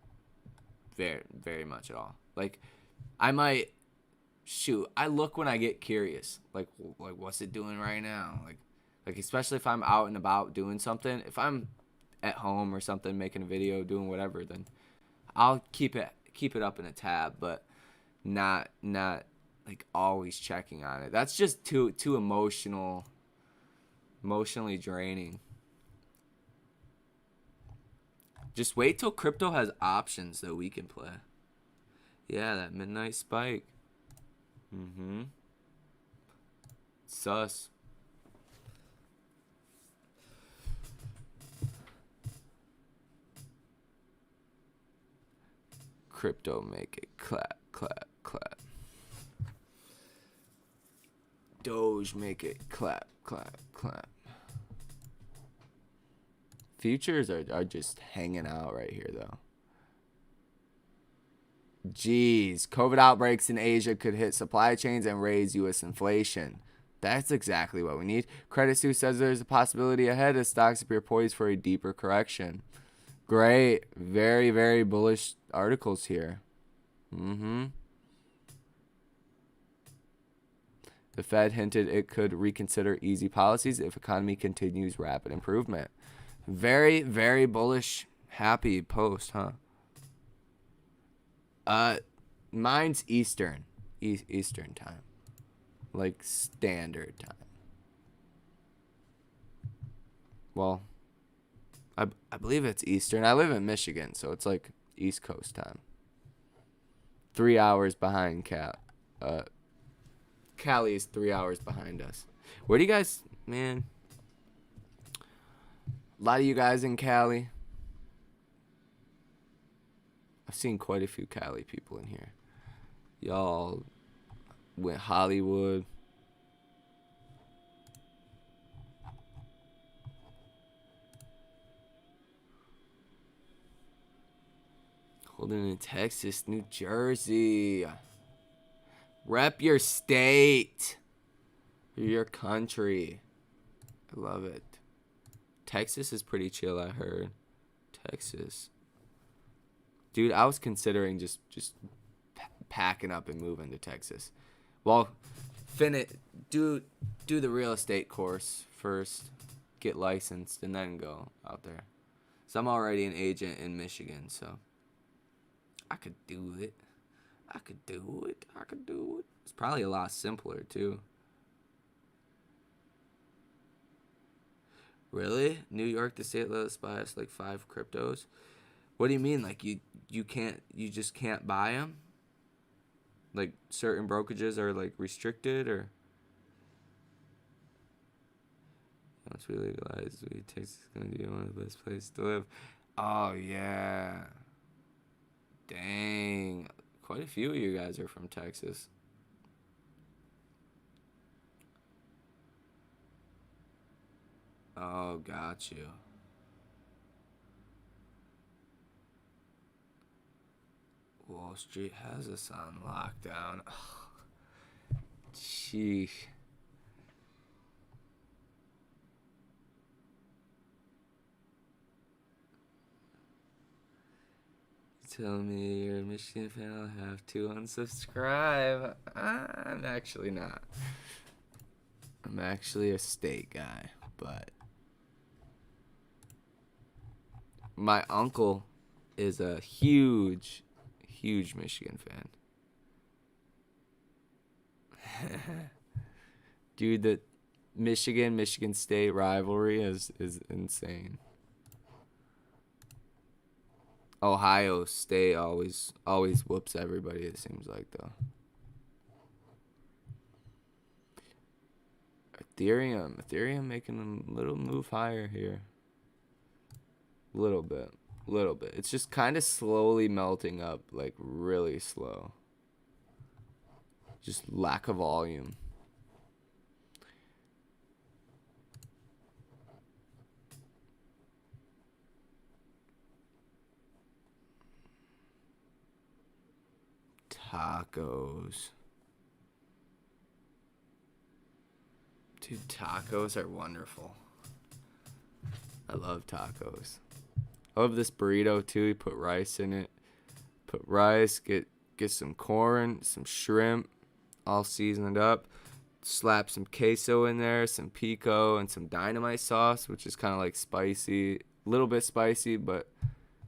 very, very much at all. Like, I might, shoot, I look when I get curious. Like what's it doing right now? Like especially if I'm out and about doing something. If I'm at home or something, making a video, doing whatever, then I'll keep it up in a tab, but not like always checking on it. That's just too emotionally draining. Just wait till crypto has options that we can play. Yeah, that midnight spike. Sus. Crypto make it clap, clap, clap. Doge make it clap, clap, clap. Futures are just hanging out right here, though. Jeez, COVID outbreaks in Asia could hit supply chains and raise U.S. inflation. That's exactly what we need. Credit Suisse says there's a possibility ahead as stocks appear poised for a deeper correction. Great. Very, very bullish articles here. The Fed hinted it could reconsider easy policies if economy continues rapid improvement. Very, very bullish, happy post, huh? Mine's Eastern. Eastern time. Like standard time. Well, I believe it's Eastern. I live in Michigan, so it's like East Coast time. 3 hours behind Cali is 3 hours behind us. Where do you guys, man? A lot of you guys in Cali. I've seen quite a few Cali people in here. Y'all went Hollywood. Holding in Texas, New Jersey. Rep your state. Your country. I love it. Texas is pretty chill, I heard. Texas. Dude, I was considering just packing up and moving to Texas. Well, do the real estate course first, get licensed, and then go out there. So I'm already an agent in Michigan, so I could do it. I could do it. It's probably a lot simpler, too. Really? New York, the state let us buy us like 5 cryptos? What do you mean? Like you just can't buy them? Like certain brokerages are like restricted, or once we legalize, Texas is gonna be one of the best places to live. Oh yeah. Dang. Quite a few of you guys are from Texas. Oh, got you. Wall Street has us on lockdown. Oh, sheesh. Tell me you're a Michigan fan, I'll have to unsubscribe. I'm actually not. I'm actually a state guy, but my uncle is a huge Michigan fan. Dude, the Michigan State rivalry is insane. Ohio State always whoops everybody, it seems like, though. Ethereum making a little move higher here. Little bit. It's just kind of slowly melting up, like really slow. Just lack of volume. Tacos. Dude, tacos are wonderful. I love tacos. I love this burrito too. You put rice in it. Put rice, get get some corn, some shrimp, all seasoned up. Slap some queso in there, some pico, and some dynamite sauce, which is kind of like spicy, a little bit spicy, but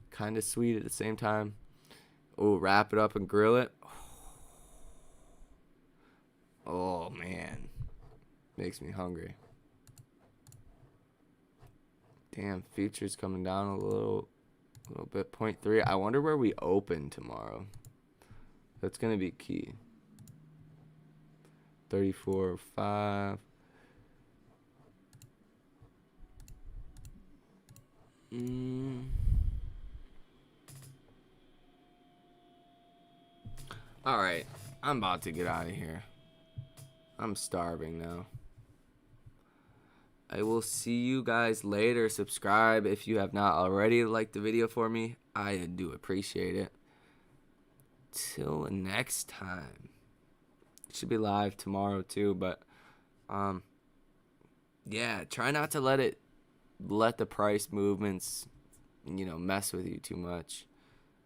kind of sweet at the same time. Oh, wrap it up and grill it. Oh, man. Makes me hungry. Damn, futures coming down a little bit. 0.3. I wonder where we open tomorrow. That's going to be key. 34.5. All right, I'm about to get out of here. I'm starving now. I will see you guys later. Subscribe if you have not already. Like the video for me. I do appreciate it. Till next time. It should be live tomorrow too, but yeah, try not to let the price movements, mess with you too much.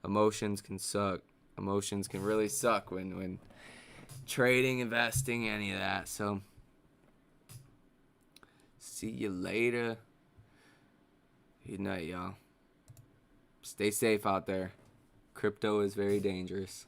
Emotions can suck. Emotions can really suck when trading, investing, any of that. So see you later. Good night, y'all. Stay safe out there. Crypto is very dangerous.